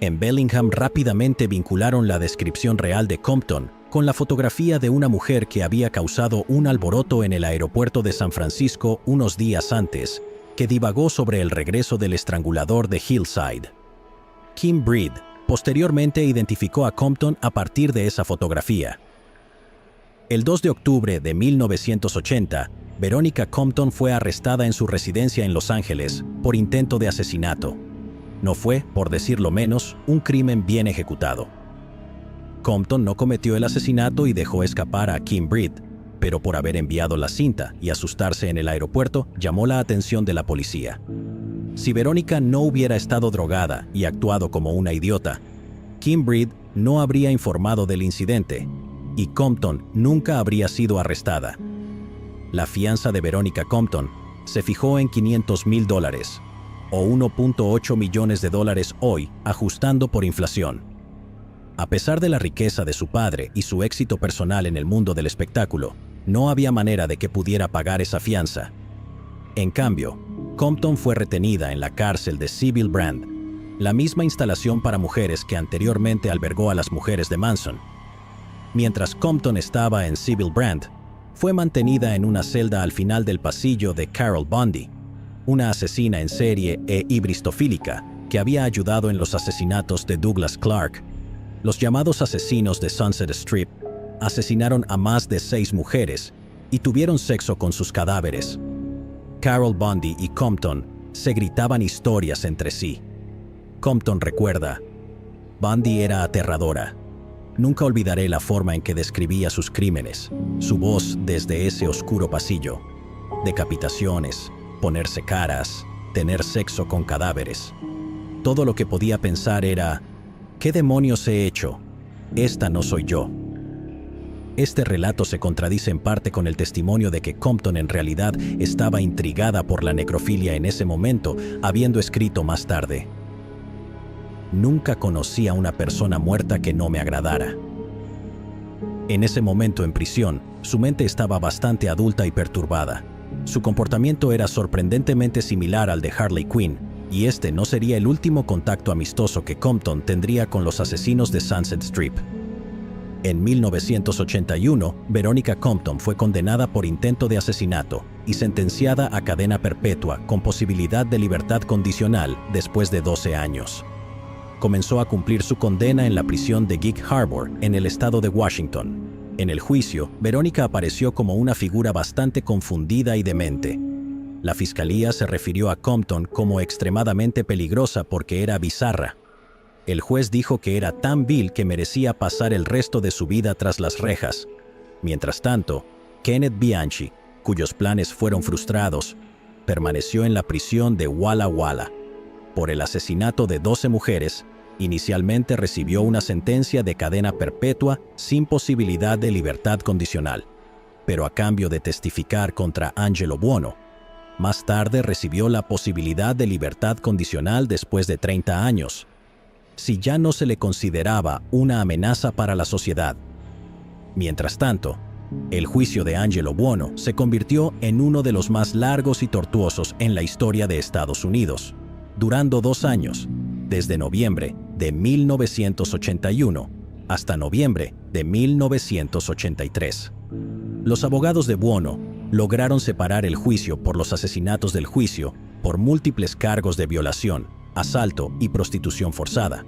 En Bellingham rápidamente vincularon la descripción real de Compton con la fotografía de una mujer que había causado un alboroto en el aeropuerto de San Francisco unos días antes, que divagó sobre el regreso del estrangulador de Hillside. Kim Breed posteriormente identificó a Compton a partir de esa fotografía. El 2 de octubre de 1980, Verónica Compton fue arrestada en su residencia en Los Ángeles por intento de asesinato. No fue, por decirlo menos, un crimen bien ejecutado. Compton no cometió el asesinato y dejó escapar a Kim Breed, pero por haber enviado la cinta y asustarse en el aeropuerto, llamó la atención de la policía. Si Verónica no hubiera estado drogada y actuado como una idiota, Kim Breed no habría informado del incidente y Compton nunca habría sido arrestada. La fianza de Verónica Compton se fijó en $500,000, o $1.8 millones hoy, ajustando por inflación. A pesar de la riqueza de su padre y su éxito personal en el mundo del espectáculo, no había manera de que pudiera pagar esa fianza. En cambio, Compton fue retenida en la cárcel de Sybil Brand, la misma instalación para mujeres que anteriormente albergó a las mujeres de Manson. Mientras Compton estaba en Sybil Brand, fue mantenida en una celda al final del pasillo de Carol Bundy, una asesina en serie e hibristofílica que había ayudado en los asesinatos de Douglas Clark. Los llamados asesinos de Sunset Strip asesinaron a más de 6 mujeres y tuvieron sexo con sus cadáveres. Carol Bundy y Compton se gritaban historias entre sí. Compton recuerda: Bundy era aterradora. Nunca olvidaré la forma en que describía sus crímenes, su voz desde ese oscuro pasillo. Decapitaciones, ponerse caras, tener sexo con cadáveres. Todo lo que podía pensar era: ¿qué demonios he hecho? Esta no soy yo. Este relato se contradice en parte con el testimonio de que Compton en realidad estaba intrigada por la necrofilia en ese momento, habiendo escrito más tarde: Nunca conocí a una persona muerta que no me agradara. En ese momento en prisión, su mente estaba bastante adulta y perturbada. Su comportamiento era sorprendentemente similar al de Harley Quinn, y este no sería el último contacto amistoso que Compton tendría con los asesinos de Sunset Strip. En 1981, Verónica Compton fue condenada por intento de asesinato y sentenciada a cadena perpetua con posibilidad de libertad condicional después de 12 años. Comenzó a cumplir su condena en la prisión de Gig Harbor, en el estado de Washington. En el juicio, Verónica apareció como una figura bastante confundida y demente. La fiscalía se refirió a Compton como extremadamente peligrosa porque era bizarra. El juez dijo que era tan vil que merecía pasar el resto de su vida tras las rejas. Mientras tanto, Kenneth Bianchi, cuyos planes fueron frustrados, permaneció en la prisión de Walla Walla. por el asesinato de 12 mujeres, inicialmente recibió una sentencia de cadena perpetua sin posibilidad de libertad condicional, pero a cambio de testificar contra Angelo Buono, más tarde recibió la posibilidad de libertad condicional después de 30 años, si ya no se le consideraba una amenaza para la sociedad. Mientras tanto, el juicio de Angelo Buono se convirtió en uno de los más largos y tortuosos en la historia de Estados Unidos, durando 2 años, desde noviembre de 1981 hasta noviembre de 1983. Los abogados de Buono lograron separar el juicio por los asesinatos del juicio por múltiples cargos de violación, asalto y prostitución forzada,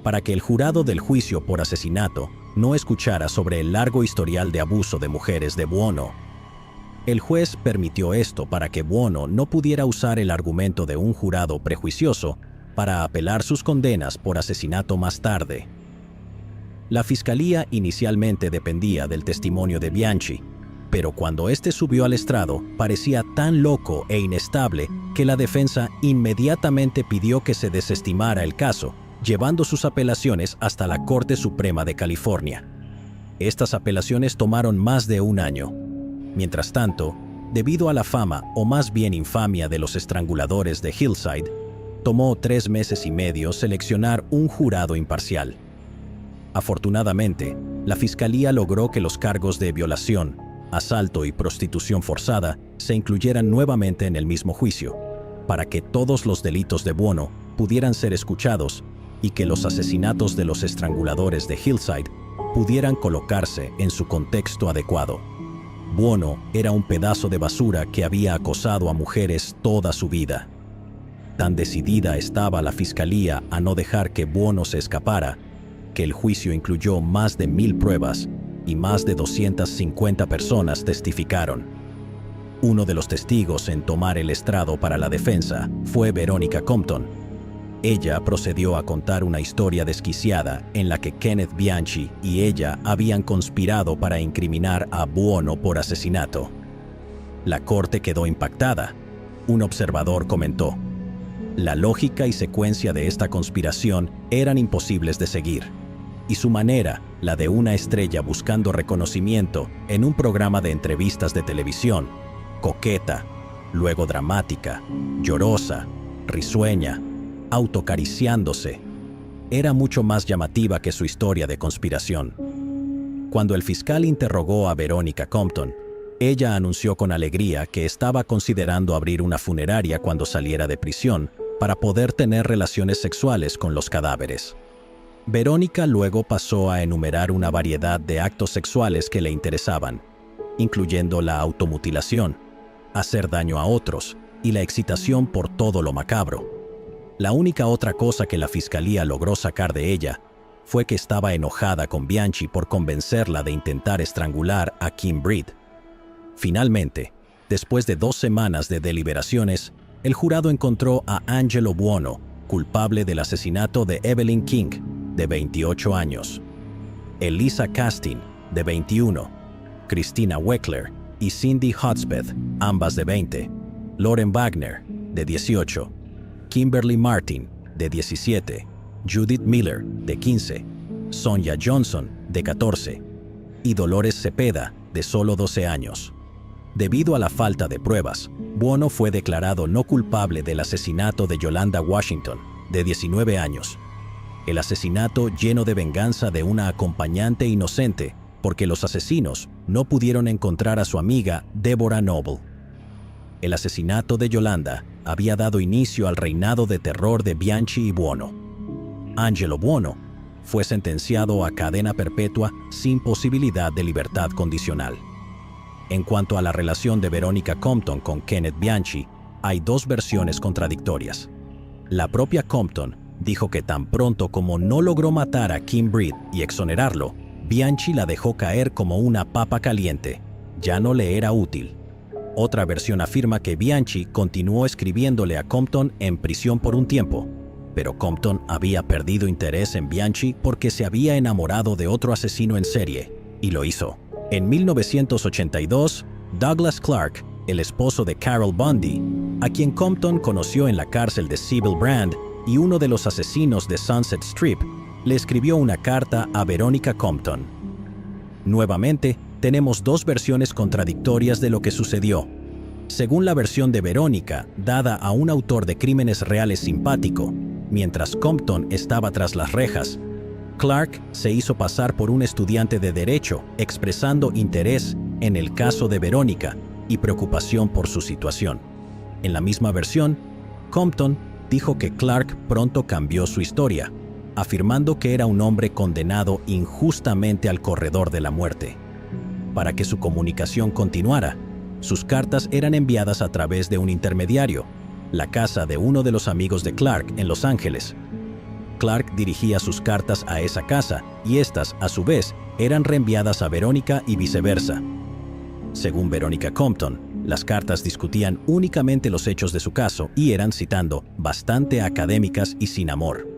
para que el jurado del juicio por asesinato no escuchara sobre el largo historial de abuso de mujeres de Buono. El juez permitió esto para que Buono no pudiera usar el argumento de un jurado prejuicioso para apelar sus condenas por asesinato más tarde. La fiscalía inicialmente dependía del testimonio de Bianchi, pero cuando este subió al estrado parecía tan loco e inestable que la defensa inmediatamente pidió que se desestimara el caso, llevando sus apelaciones hasta la Corte Suprema de California. Estas apelaciones tomaron más de 1 año. Mientras tanto, debido a la fama o más bien infamia de los estranguladores de Hillside, tomó 3 meses y medio seleccionar un jurado imparcial. Afortunadamente, la fiscalía logró que los cargos de violación, asalto y prostitución forzada se incluyeran nuevamente en el mismo juicio, para que todos los delitos de Buono pudieran ser escuchados y que los asesinatos de los estranguladores de Hillside pudieran colocarse en su contexto adecuado. Buono era un pedazo de basura que había acosado a mujeres toda su vida. Tan decidida estaba la fiscalía a no dejar que Buono se escapara, que el juicio incluyó más de 1000 pruebas y más de 250 personas testificaron. Uno de los testigos en tomar el estrado para la defensa fue Veronica Compton. Ella procedió a contar una historia desquiciada en la que Kenneth Bianchi y ella habían conspirado para incriminar a Buono por asesinato. La corte quedó impactada. Un observador comentó: "La lógica y secuencia de esta conspiración eran imposibles de seguir, y su manera, la de una estrella buscando reconocimiento en un programa de entrevistas de televisión, coqueta, luego dramática, llorosa, risueña, autocariciándose, era mucho más llamativa que su historia de conspiración". Cuando el fiscal interrogó a Veronica Compton, ella anunció con alegría que estaba considerando abrir una funeraria cuando saliera de prisión para poder tener relaciones sexuales con los cadáveres. Verónica luego pasó a enumerar una variedad de actos sexuales que le interesaban, incluyendo la automutilación, hacer daño a otros y la excitación por todo lo macabro. La única otra cosa que la fiscalía logró sacar de ella fue que estaba enojada con Bianchi por convencerla de intentar estrangular a Kim Breed. Finalmente, después de 2 semanas de deliberaciones, el jurado encontró a Angelo Buono culpable del asesinato de Evelyn King, de 28 años, Elisa Castin, de 21, Christina Weckler y Cindy Hudspeth, ambas de 20, Lauren Wagner, de 18, Kimberly Martin, de 17, Judith Miller, de 15, Sonja Johnson, de 14, y Dolores Cepeda, de solo 12 años. Debido a la falta de pruebas, Buono fue declarado no culpable del asesinato de Yolanda Washington, de 19 años. El asesinato lleno de venganza de una acompañante inocente, porque los asesinos no pudieron encontrar a su amiga Deborah Noble. El asesinato de Yolanda había dado inicio al reinado de terror de Bianchi y Buono. Angelo Buono fue sentenciado a cadena perpetua sin posibilidad de libertad condicional. En cuanto a la relación de Veronica Compton con Kenneth Bianchi, hay 2 versiones contradictorias. La propia Compton dijo que tan pronto como no logró matar a Kim Breed y exonerarlo, Bianchi la dejó caer como una papa caliente. Ya no le era útil. Otra versión afirma que Bianchi continuó escribiéndole a Compton en prisión por un tiempo, pero Compton había perdido interés en Bianchi porque se había enamorado de otro asesino en serie, y lo hizo. En 1982, Douglas Clark, el esposo de Carol Bundy, a quien Compton conoció en la cárcel de Sybil Brand, y uno de los asesinos de Sunset Strip le escribió una carta a Veronica Compton. Nuevamente, tenemos dos versiones contradictorias de lo que sucedió. Según la versión de Veronica, dada a un autor de crímenes reales simpático, mientras Compton estaba tras las rejas, Clark se hizo pasar por un estudiante de derecho, expresando interés en el caso de Veronica y preocupación por su situación. En la misma versión, Compton dijo que Clark pronto cambió su historia, afirmando que era un hombre condenado injustamente al corredor de la muerte. Para que su comunicación continuara, sus cartas eran enviadas a través de un intermediario, la casa de uno de los amigos de Clark en Los Ángeles. Clark dirigía sus cartas a esa casa y estas, a su vez, eran reenviadas a Veronica y viceversa. Según Veronica Compton, las cartas discutían únicamente los hechos de su caso y eran, citando, bastante académicas y sin amor.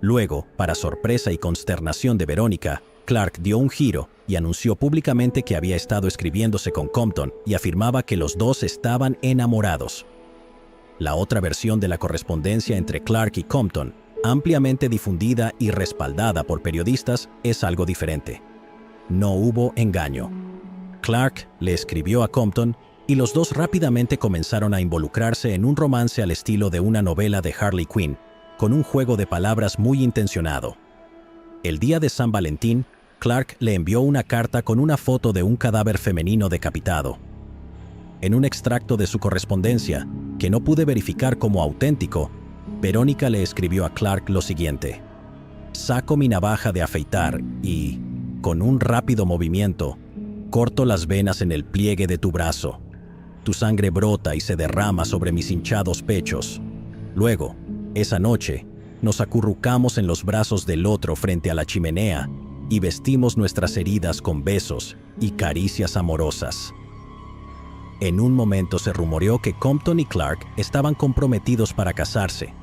Luego, para sorpresa y consternación de Veronica, Clark dio un giro y anunció públicamente que había estado escribiéndose con Compton y afirmaba que los dos estaban enamorados. La otra versión de la correspondencia entre Clark y Compton, ampliamente difundida y respaldada por periodistas, es algo diferente. No hubo engaño. Clark le escribió a Compton y los dos rápidamente comenzaron a involucrarse en un romance al estilo de una novela de Harley Quinn, con un juego de palabras muy intencionado. El día de San Valentín, Clark le envió una carta con una foto de un cadáver femenino decapitado. En un extracto de su correspondencia, que no pude verificar como auténtico, Veronica le escribió a Clark lo siguiente: «Saco mi navaja de afeitar y, con un rápido movimiento, corto las venas en el pliegue de tu brazo. Tu sangre brota y se derrama sobre mis hinchados pechos. Luego, esa noche, nos acurrucamos en los brazos del otro frente a la chimenea y vestimos nuestras heridas con besos y caricias amorosas». En un momento se rumoreó que Compton y Clark estaban comprometidos para casarse.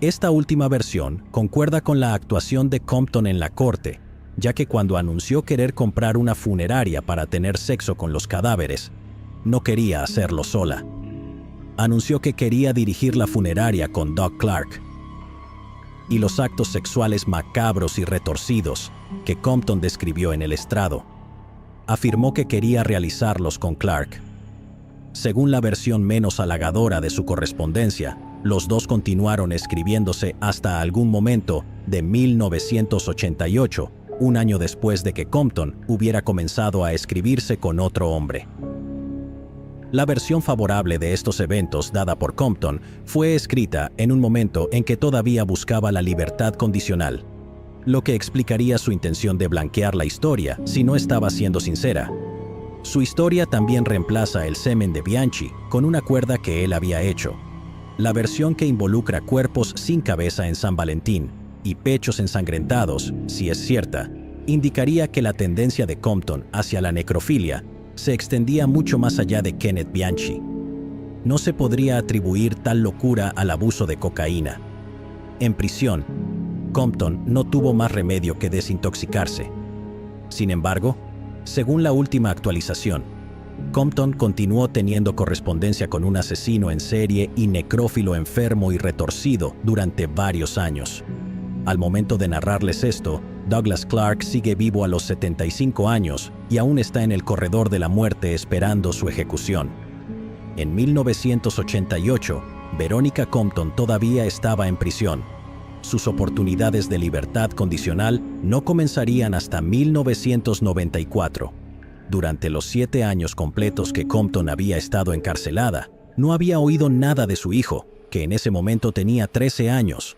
Esta última versión concuerda con la actuación de Compton en la corte, ya que cuando anunció querer comprar una funeraria para tener sexo con los cadáveres, no quería hacerlo sola. Anunció que quería dirigir la funeraria con Doug Clark. Y los actos sexuales macabros y retorcidos que Compton describió en el estrado, afirmó que quería realizarlos con Clark. Según la versión menos halagadora de su correspondencia, los dos continuaron escribiéndose hasta algún momento de 1988, un año después de que Compton hubiera comenzado a escribirse con otro hombre. La versión favorable de estos eventos dada por Compton fue escrita en un momento en que todavía buscaba la libertad condicional, lo que explicaría su intención de blanquear la historia si no estaba siendo sincera. Su historia también reemplaza el semen de Bianchi con una cuerda que él había hecho. La versión que involucra cuerpos sin cabeza en San Valentín y pechos ensangrentados, si es cierta, indicaría que la tendencia de Compton hacia la necrofilia se extendía mucho más allá de Kenneth Bianchi. No se podría atribuir tal locura al abuso de cocaína. En prisión, Compton no tuvo más remedio que desintoxicarse. Sin embargo, según la última actualización, Compton continuó teniendo correspondencia con un asesino en serie y necrófilo enfermo y retorcido durante varios años. Al momento de narrarles esto, Douglas Clark sigue vivo a los 75 años y aún está en el corredor de la muerte esperando su ejecución. En 1988, Veronica Compton todavía estaba en prisión. Sus oportunidades de libertad condicional no comenzarían hasta 1994. Durante los 7 años completos que Compton había estado encarcelada, no había oído nada de su hijo, que en ese momento tenía 13 años.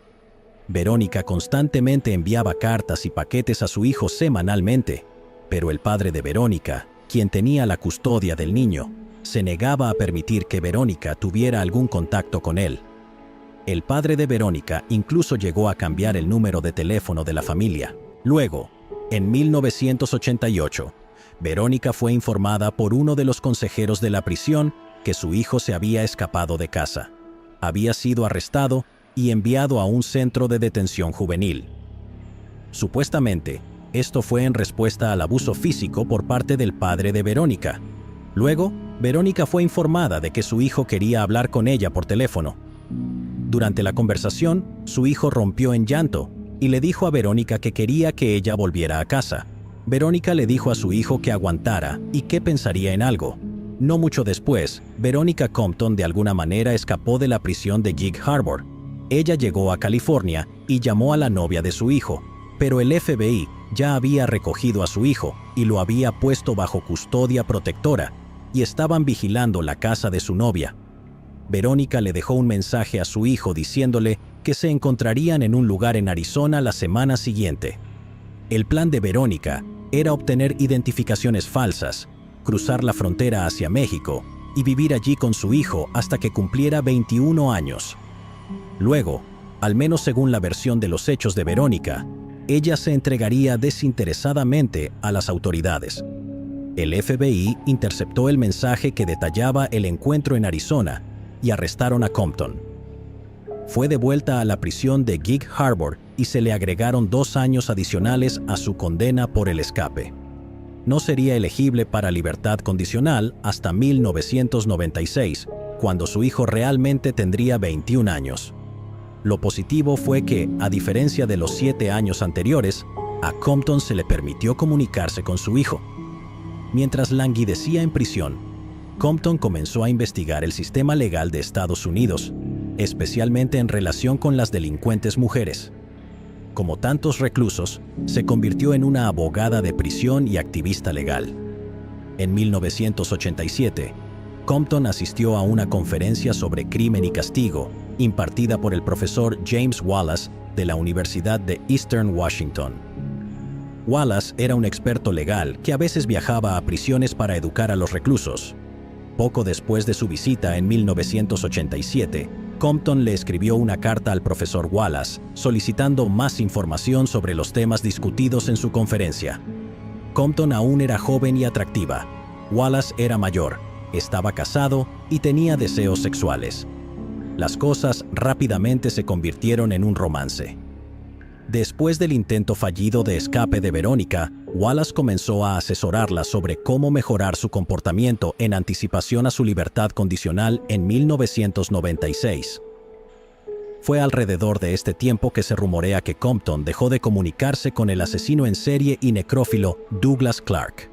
Veronica constantemente enviaba cartas y paquetes a su hijo semanalmente, pero el padre de Veronica, quien tenía la custodia del niño, se negaba a permitir que Veronica tuviera algún contacto con él. El padre de Veronica incluso llegó a cambiar el número de teléfono de la familia. Luego, en 1988, Veronica fue informada por uno de los consejeros de la prisión que su hijo se había escapado de casa. Había sido arrestado y enviado a un centro de detención juvenil. Supuestamente, esto fue en respuesta al abuso físico por parte del padre de Veronica. Luego, Veronica fue informada de que su hijo quería hablar con ella por teléfono. Durante la conversación, su hijo rompió en llanto y le dijo a Verónica que quería que ella volviera a casa. Verónica le dijo a su hijo que aguantara y que pensaría en algo. No mucho después, Verónica Compton de alguna manera escapó de la prisión de Gig Harbor. Ella llegó a California y llamó a la novia de su hijo, pero el FBI ya había recogido a su hijo y lo había puesto bajo custodia protectora y estaban vigilando la casa de su novia. Verónica le dejó un mensaje a su hijo diciéndole que se encontrarían en un lugar en Arizona la semana siguiente. El plan de Verónica era obtener identificaciones falsas, cruzar la frontera hacia México y vivir allí con su hijo hasta que cumpliera 21 años. Luego, al menos según la versión de los hechos de Verónica, ella se entregaría desinteresadamente a las autoridades. El FBI interceptó el mensaje que detallaba el encuentro en Arizona y arrestaron a Compton. Fue devuelta a la prisión de Gig Harbor y se le agregaron 2 años adicionales a su condena por el escape. No sería elegible para libertad condicional hasta 1996, cuando su hijo realmente tendría 21 años. Lo positivo fue que, a diferencia de los 7 años anteriores, a Compton se le permitió comunicarse con su hijo. Mientras languidecía en prisión, Compton comenzó a investigar el sistema legal de Estados Unidos, especialmente en relación con las delincuentes mujeres. Como tantos reclusos, se convirtió en una abogada de prisión y activista legal. En 1987, Compton asistió a una conferencia sobre crimen y castigo, impartida por el profesor James Wallace de la Universidad de Eastern Washington. Wallace era un experto legal que a veces viajaba a prisiones para educar a los reclusos. Poco después de su visita en 1987, Compton le escribió una carta al profesor Wallace solicitando más información sobre los temas discutidos en su conferencia. Compton aún era joven y atractiva. Wallace era mayor, estaba casado y tenía deseos sexuales. Las cosas rápidamente se convirtieron en un romance. Después del intento fallido de escape de Verónica, Wallace comenzó a asesorarla sobre cómo mejorar su comportamiento en anticipación a su libertad condicional en 1996. Fue alrededor de este tiempo que se rumorea que Compton dejó de comunicarse con el asesino en serie y necrófilo Douglas Clark.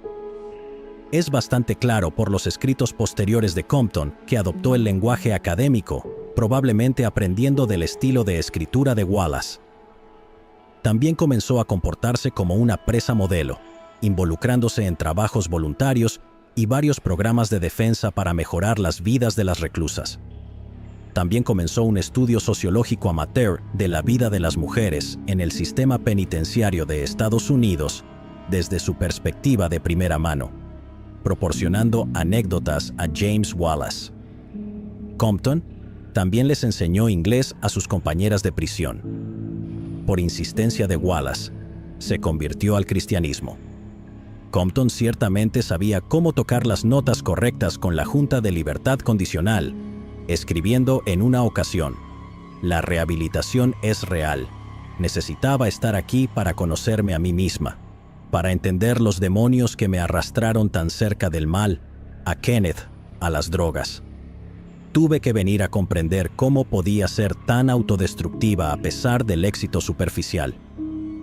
Es bastante claro por los escritos posteriores de Compton que adoptó el lenguaje académico, probablemente aprendiendo del estilo de escritura de Wallace. También comenzó a comportarse como una presa modelo, involucrándose en trabajos voluntarios y varios programas de defensa para mejorar las vidas de las reclusas. También comenzó un estudio sociológico amateur de la vida de las mujeres en el sistema penitenciario de Estados Unidos desde su perspectiva de primera mano, proporcionando anécdotas a James Wallace. Compton también les enseñó inglés a sus compañeras de prisión. Por insistencia de Wallace, se convirtió al cristianismo. Compton ciertamente sabía cómo tocar las notas correctas con la Junta de Libertad Condicional, escribiendo en una ocasión: «La rehabilitación es real. Necesitaba estar aquí para conocerme a mí misma, para entender los demonios que me arrastraron tan cerca del mal, a Kenneth, a las drogas. Tuve que venir a comprender cómo podía ser tan autodestructiva a pesar del éxito superficial.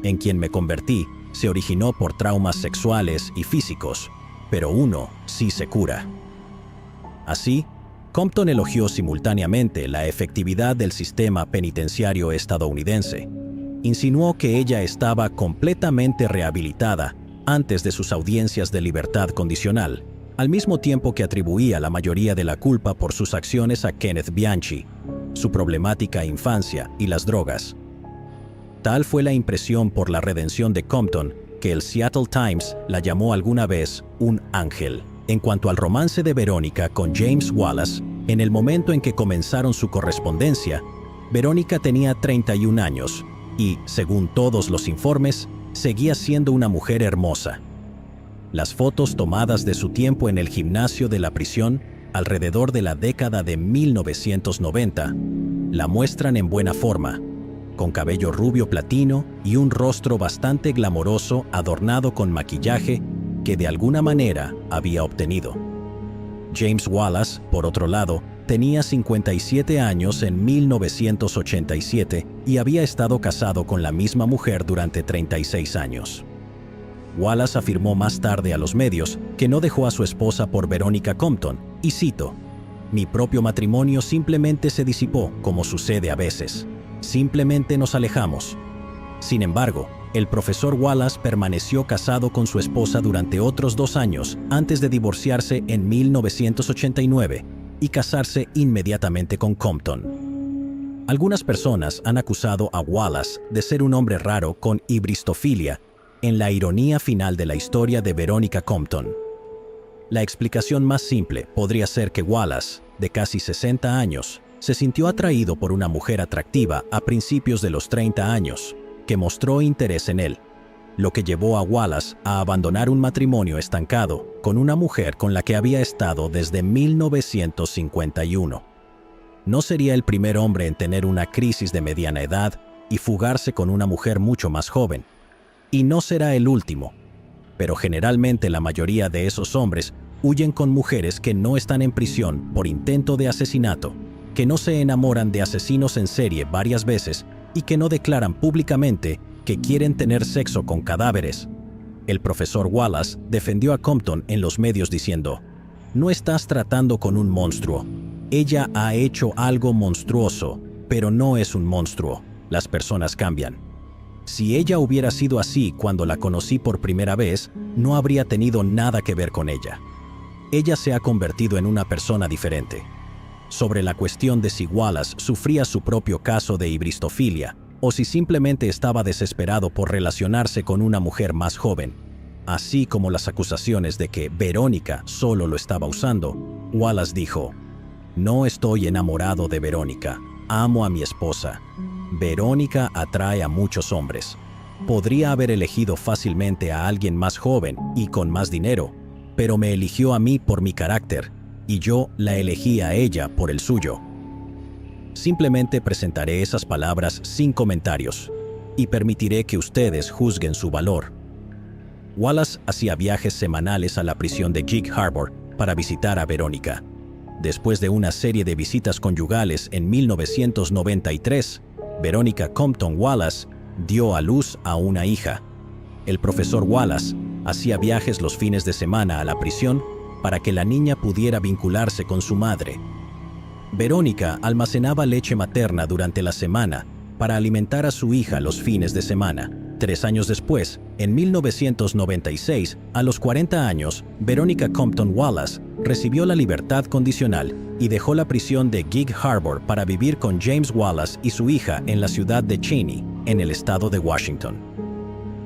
En quien me convertí se originó por traumas sexuales y físicos, pero uno sí se cura». Así, Compton elogió simultáneamente la efectividad del sistema penitenciario estadounidense. Insinuó que ella estaba completamente rehabilitada antes de sus audiencias de libertad condicional, al mismo tiempo que atribuía la mayoría de la culpa por sus acciones a Kenneth Bianchi, su problemática infancia y las drogas. Tal fue la impresión por la redención de Compton que el Seattle Times la llamó alguna vez un ángel. En cuanto al romance de Verónica con James Wallace, en el momento en que comenzaron su correspondencia, Verónica tenía 31 años y, según todos los informes, seguía siendo una mujer hermosa. Las fotos tomadas de su tiempo en el gimnasio de la prisión, alrededor de la década de 1990, la muestran en buena forma, con cabello rubio platino y un rostro bastante glamoroso adornado con maquillaje que de alguna manera había obtenido. James Wallace, por otro lado, Tenía 57 años en 1987 y había estado casado con la misma mujer durante 36 años. Wallace afirmó más tarde a los medios que no dejó a su esposa por Veronica Compton, y cito: "Mi propio matrimonio simplemente se disipó, como sucede a veces. Simplemente nos alejamos". Sin embargo, el profesor Wallace permaneció casado con su esposa durante otros 2 años antes de divorciarse en 1989 y casarse inmediatamente con Compton. Algunas personas han acusado a Wallace de ser un hombre raro con hibristofilia en la ironía final de la historia de Veronica Compton. La explicación más simple podría ser que Wallace, de casi 60 años, se sintió atraído por una mujer atractiva a principios de los 30 años, que mostró interés en él, lo que llevó a Wallace a abandonar un matrimonio estancado con una mujer con la que había estado desde 1951. No sería el primer hombre en tener una crisis de mediana edad y fugarse con una mujer mucho más joven. Y no será el último. Pero generalmente la mayoría de esos hombres huyen con mujeres que no están en prisión por intento de asesinato, que no se enamoran de asesinos en serie varias veces y que no declaran públicamente que quieren tener sexo con cadáveres. El profesor Wallace defendió a Compton en los medios diciendo: "No estás tratando con un monstruo. Ella ha hecho algo monstruoso, pero no es un monstruo. Las personas cambian. Si ella hubiera sido así cuando la conocí por primera vez, no habría tenido nada que ver con ella. Ella se ha convertido en una persona diferente". Sobre la cuestión de si Wallace sufría su propio caso de hibristofilia o si simplemente estaba desesperado por relacionarse con una mujer más joven, así como las acusaciones de que Verónica solo lo estaba usando, Wallace dijo: "No estoy enamorado de Verónica. Amo a mi esposa. Verónica atrae a muchos hombres. Podría haber elegido fácilmente a alguien más joven y con más dinero, pero me eligió a mí por mi carácter, y yo la elegí a ella por el suyo". Simplemente presentaré esas palabras sin comentarios y permitiré que ustedes juzguen su valor. Wallace hacía viajes semanales a la prisión de Gig Harbor para visitar a Verónica. Después de una serie de visitas conyugales en 1993, Veronica Compton Wallace dio a luz a una hija. El profesor Wallace hacía viajes los fines de semana a la prisión para que la niña pudiera vincularse con su madre. Verónica almacenaba leche materna durante la semana para alimentar a su hija los fines de semana. 3 años después, en 1996, a los 40 años, Veronica Compton Wallace recibió la libertad condicional y dejó la prisión de Gig Harbor para vivir con James Wallace y su hija en la ciudad de Cheney, en el estado de Washington.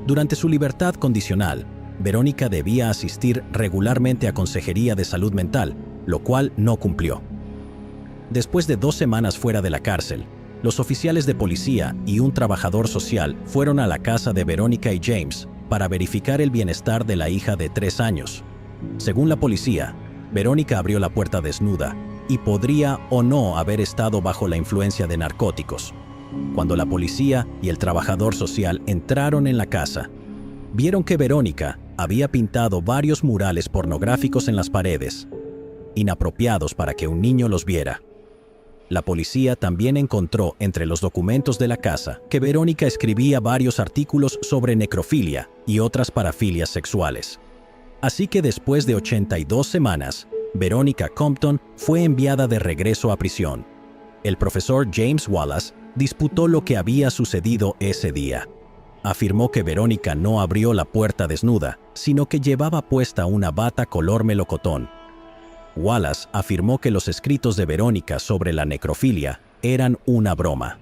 Durante su libertad condicional, Verónica debía asistir regularmente a consejería de salud mental, lo cual no cumplió. Después de 2 semanas fuera de la cárcel, los oficiales de policía y un trabajador social fueron a la casa de Verónica y James para verificar el bienestar de la hija de 3 años. Según la policía, Verónica abrió la puerta desnuda y podría o no haber estado bajo la influencia de narcóticos. Cuando la policía y el trabajador social entraron en la casa, vieron que Verónica había pintado varios murales pornográficos en las paredes, inapropiados para que un niño los viera. La policía también encontró entre los documentos de la casa que Verónica escribía varios artículos sobre necrofilia y otras parafilias sexuales. Así que después de 82 semanas, Veronica Compton fue enviada de regreso a prisión. El profesor James Wallace disputó lo que había sucedido ese día. Afirmó que Verónica no abrió la puerta desnuda, sino que llevaba puesta una bata color melocotón. Wallace afirmó que los escritos de Verónica sobre la necrofilia eran una broma.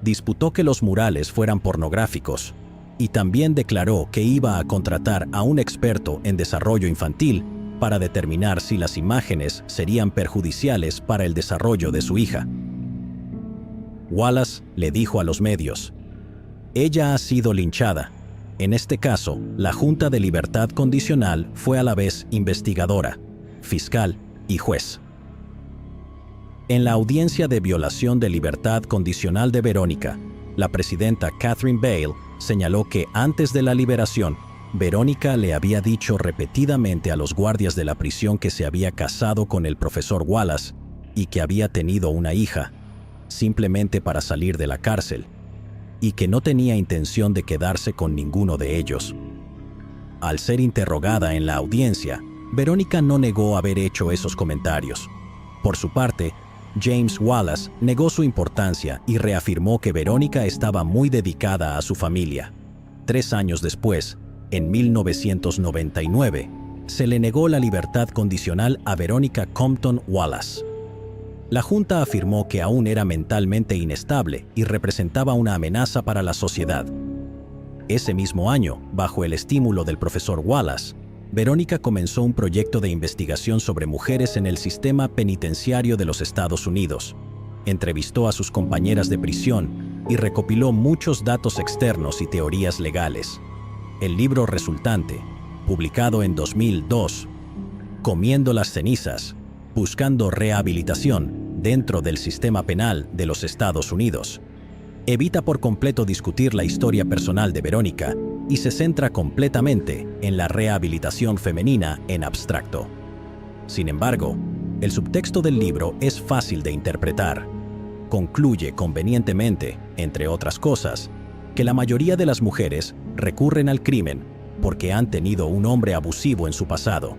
Disputó que los murales fueran pornográficos y también declaró que iba a contratar a un experto en desarrollo infantil para determinar si las imágenes serían perjudiciales para el desarrollo de su hija. Wallace le dijo a los medios: "Ella ha sido linchada. En este caso, la Junta de Libertad Condicional fue a la vez investigadora, fiscal y juez". En la audiencia de violación de libertad condicional de Verónica, la presidenta Catherine Bale señaló que antes de la liberación, Verónica le había dicho repetidamente a los guardias de la prisión que se había casado con el profesor Wallace y que había tenido una hija, simplemente para salir de la cárcel, y que no tenía intención de quedarse con ninguno de ellos. Al ser interrogada en la audiencia, Verónica no negó haber hecho esos comentarios. Por su parte, James Wallace negó su importancia y reafirmó que Verónica estaba muy dedicada a su familia. 3 años después, en 1999, se le negó la libertad condicional a Verónica Compton Wallace. La Junta afirmó que aún era mentalmente inestable y representaba una amenaza para la sociedad. Ese mismo año, bajo el estímulo del profesor Wallace, Verónica comenzó un proyecto de investigación sobre mujeres en el sistema penitenciario de los Estados Unidos. Entrevistó a sus compañeras de prisión y recopiló muchos datos externos y teorías legales. El libro resultante, publicado en 2002, Comiendo las cenizas, buscando rehabilitación dentro del sistema penal de los Estados Unidos, evita por completo discutir la historia personal de Verónica y se centra completamente en la rehabilitación femenina en abstracto. Sin embargo, el subtexto del libro es fácil de interpretar. Concluye convenientemente, entre otras cosas, que la mayoría de las mujeres recurren al crimen porque han tenido un hombre abusivo en su pasado.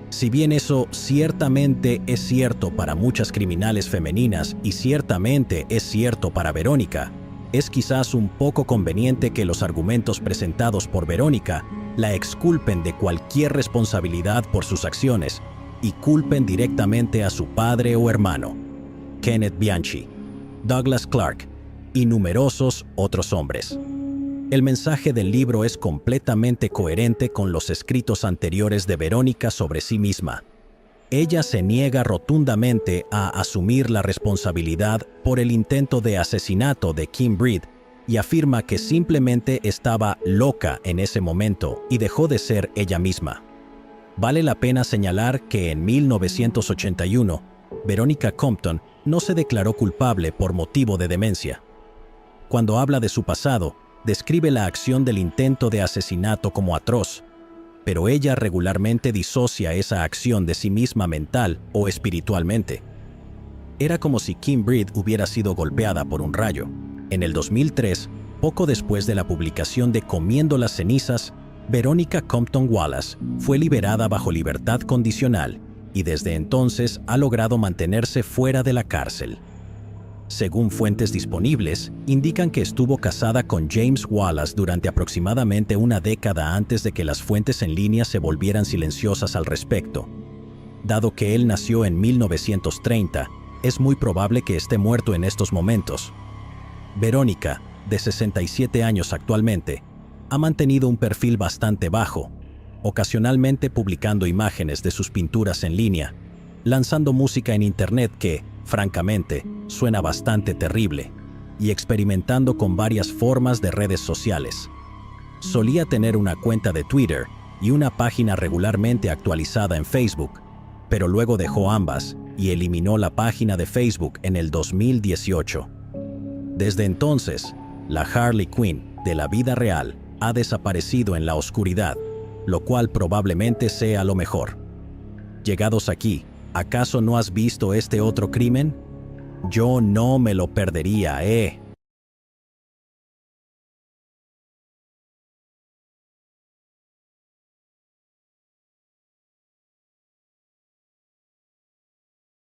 Si bien eso ciertamente es cierto para muchas criminales femeninas y ciertamente es cierto para Verónica, es quizás un poco conveniente que los argumentos presentados por Verónica la exculpen de cualquier responsabilidad por sus acciones y culpen directamente a su padre o hermano, Kenneth Bianchi, Douglas Clark y numerosos otros hombres. El mensaje del libro es completamente coherente con los escritos anteriores de Verónica sobre sí misma. Ella se niega rotundamente a asumir la responsabilidad por el intento de asesinato de Kim Breed y afirma que simplemente estaba loca en ese momento y dejó de ser ella misma. Vale la pena señalar que en 1981, Verónica Compton no se declaró culpable por motivo de demencia. Cuando habla de su pasado, describe la acción del intento de asesinato como atroz, pero ella regularmente disocia esa acción de sí misma mental o espiritualmente. Era como si Kim Breed hubiera sido golpeada por un rayo. En el 2003, poco después de la publicación de Comiendo las cenizas, Verónica Compton Wallace fue liberada bajo libertad condicional y desde entonces ha logrado mantenerse fuera de la cárcel. Según fuentes disponibles, indican que estuvo casada con James Wallace durante aproximadamente una década antes de que las fuentes en línea se volvieran silenciosas al respecto. Dado que él nació en 1930, es muy probable que esté muerto en estos momentos. Verónica, de 67 años actualmente, ha mantenido un perfil bastante bajo, ocasionalmente publicando imágenes de sus pinturas en línea, lanzando música en internet que, francamente, suena bastante terrible, y experimentando con varias formas de redes sociales. Solía tener una cuenta de Twitter y una página regularmente actualizada en Facebook, pero luego dejó ambas y eliminó la página de Facebook en el 2018. Desde entonces, la Harley Quinn de la vida real ha desaparecido en la oscuridad, lo cual probablemente sea lo mejor. Llegados aquí, ¿acaso no has visto este otro crimen? Yo no me lo perdería,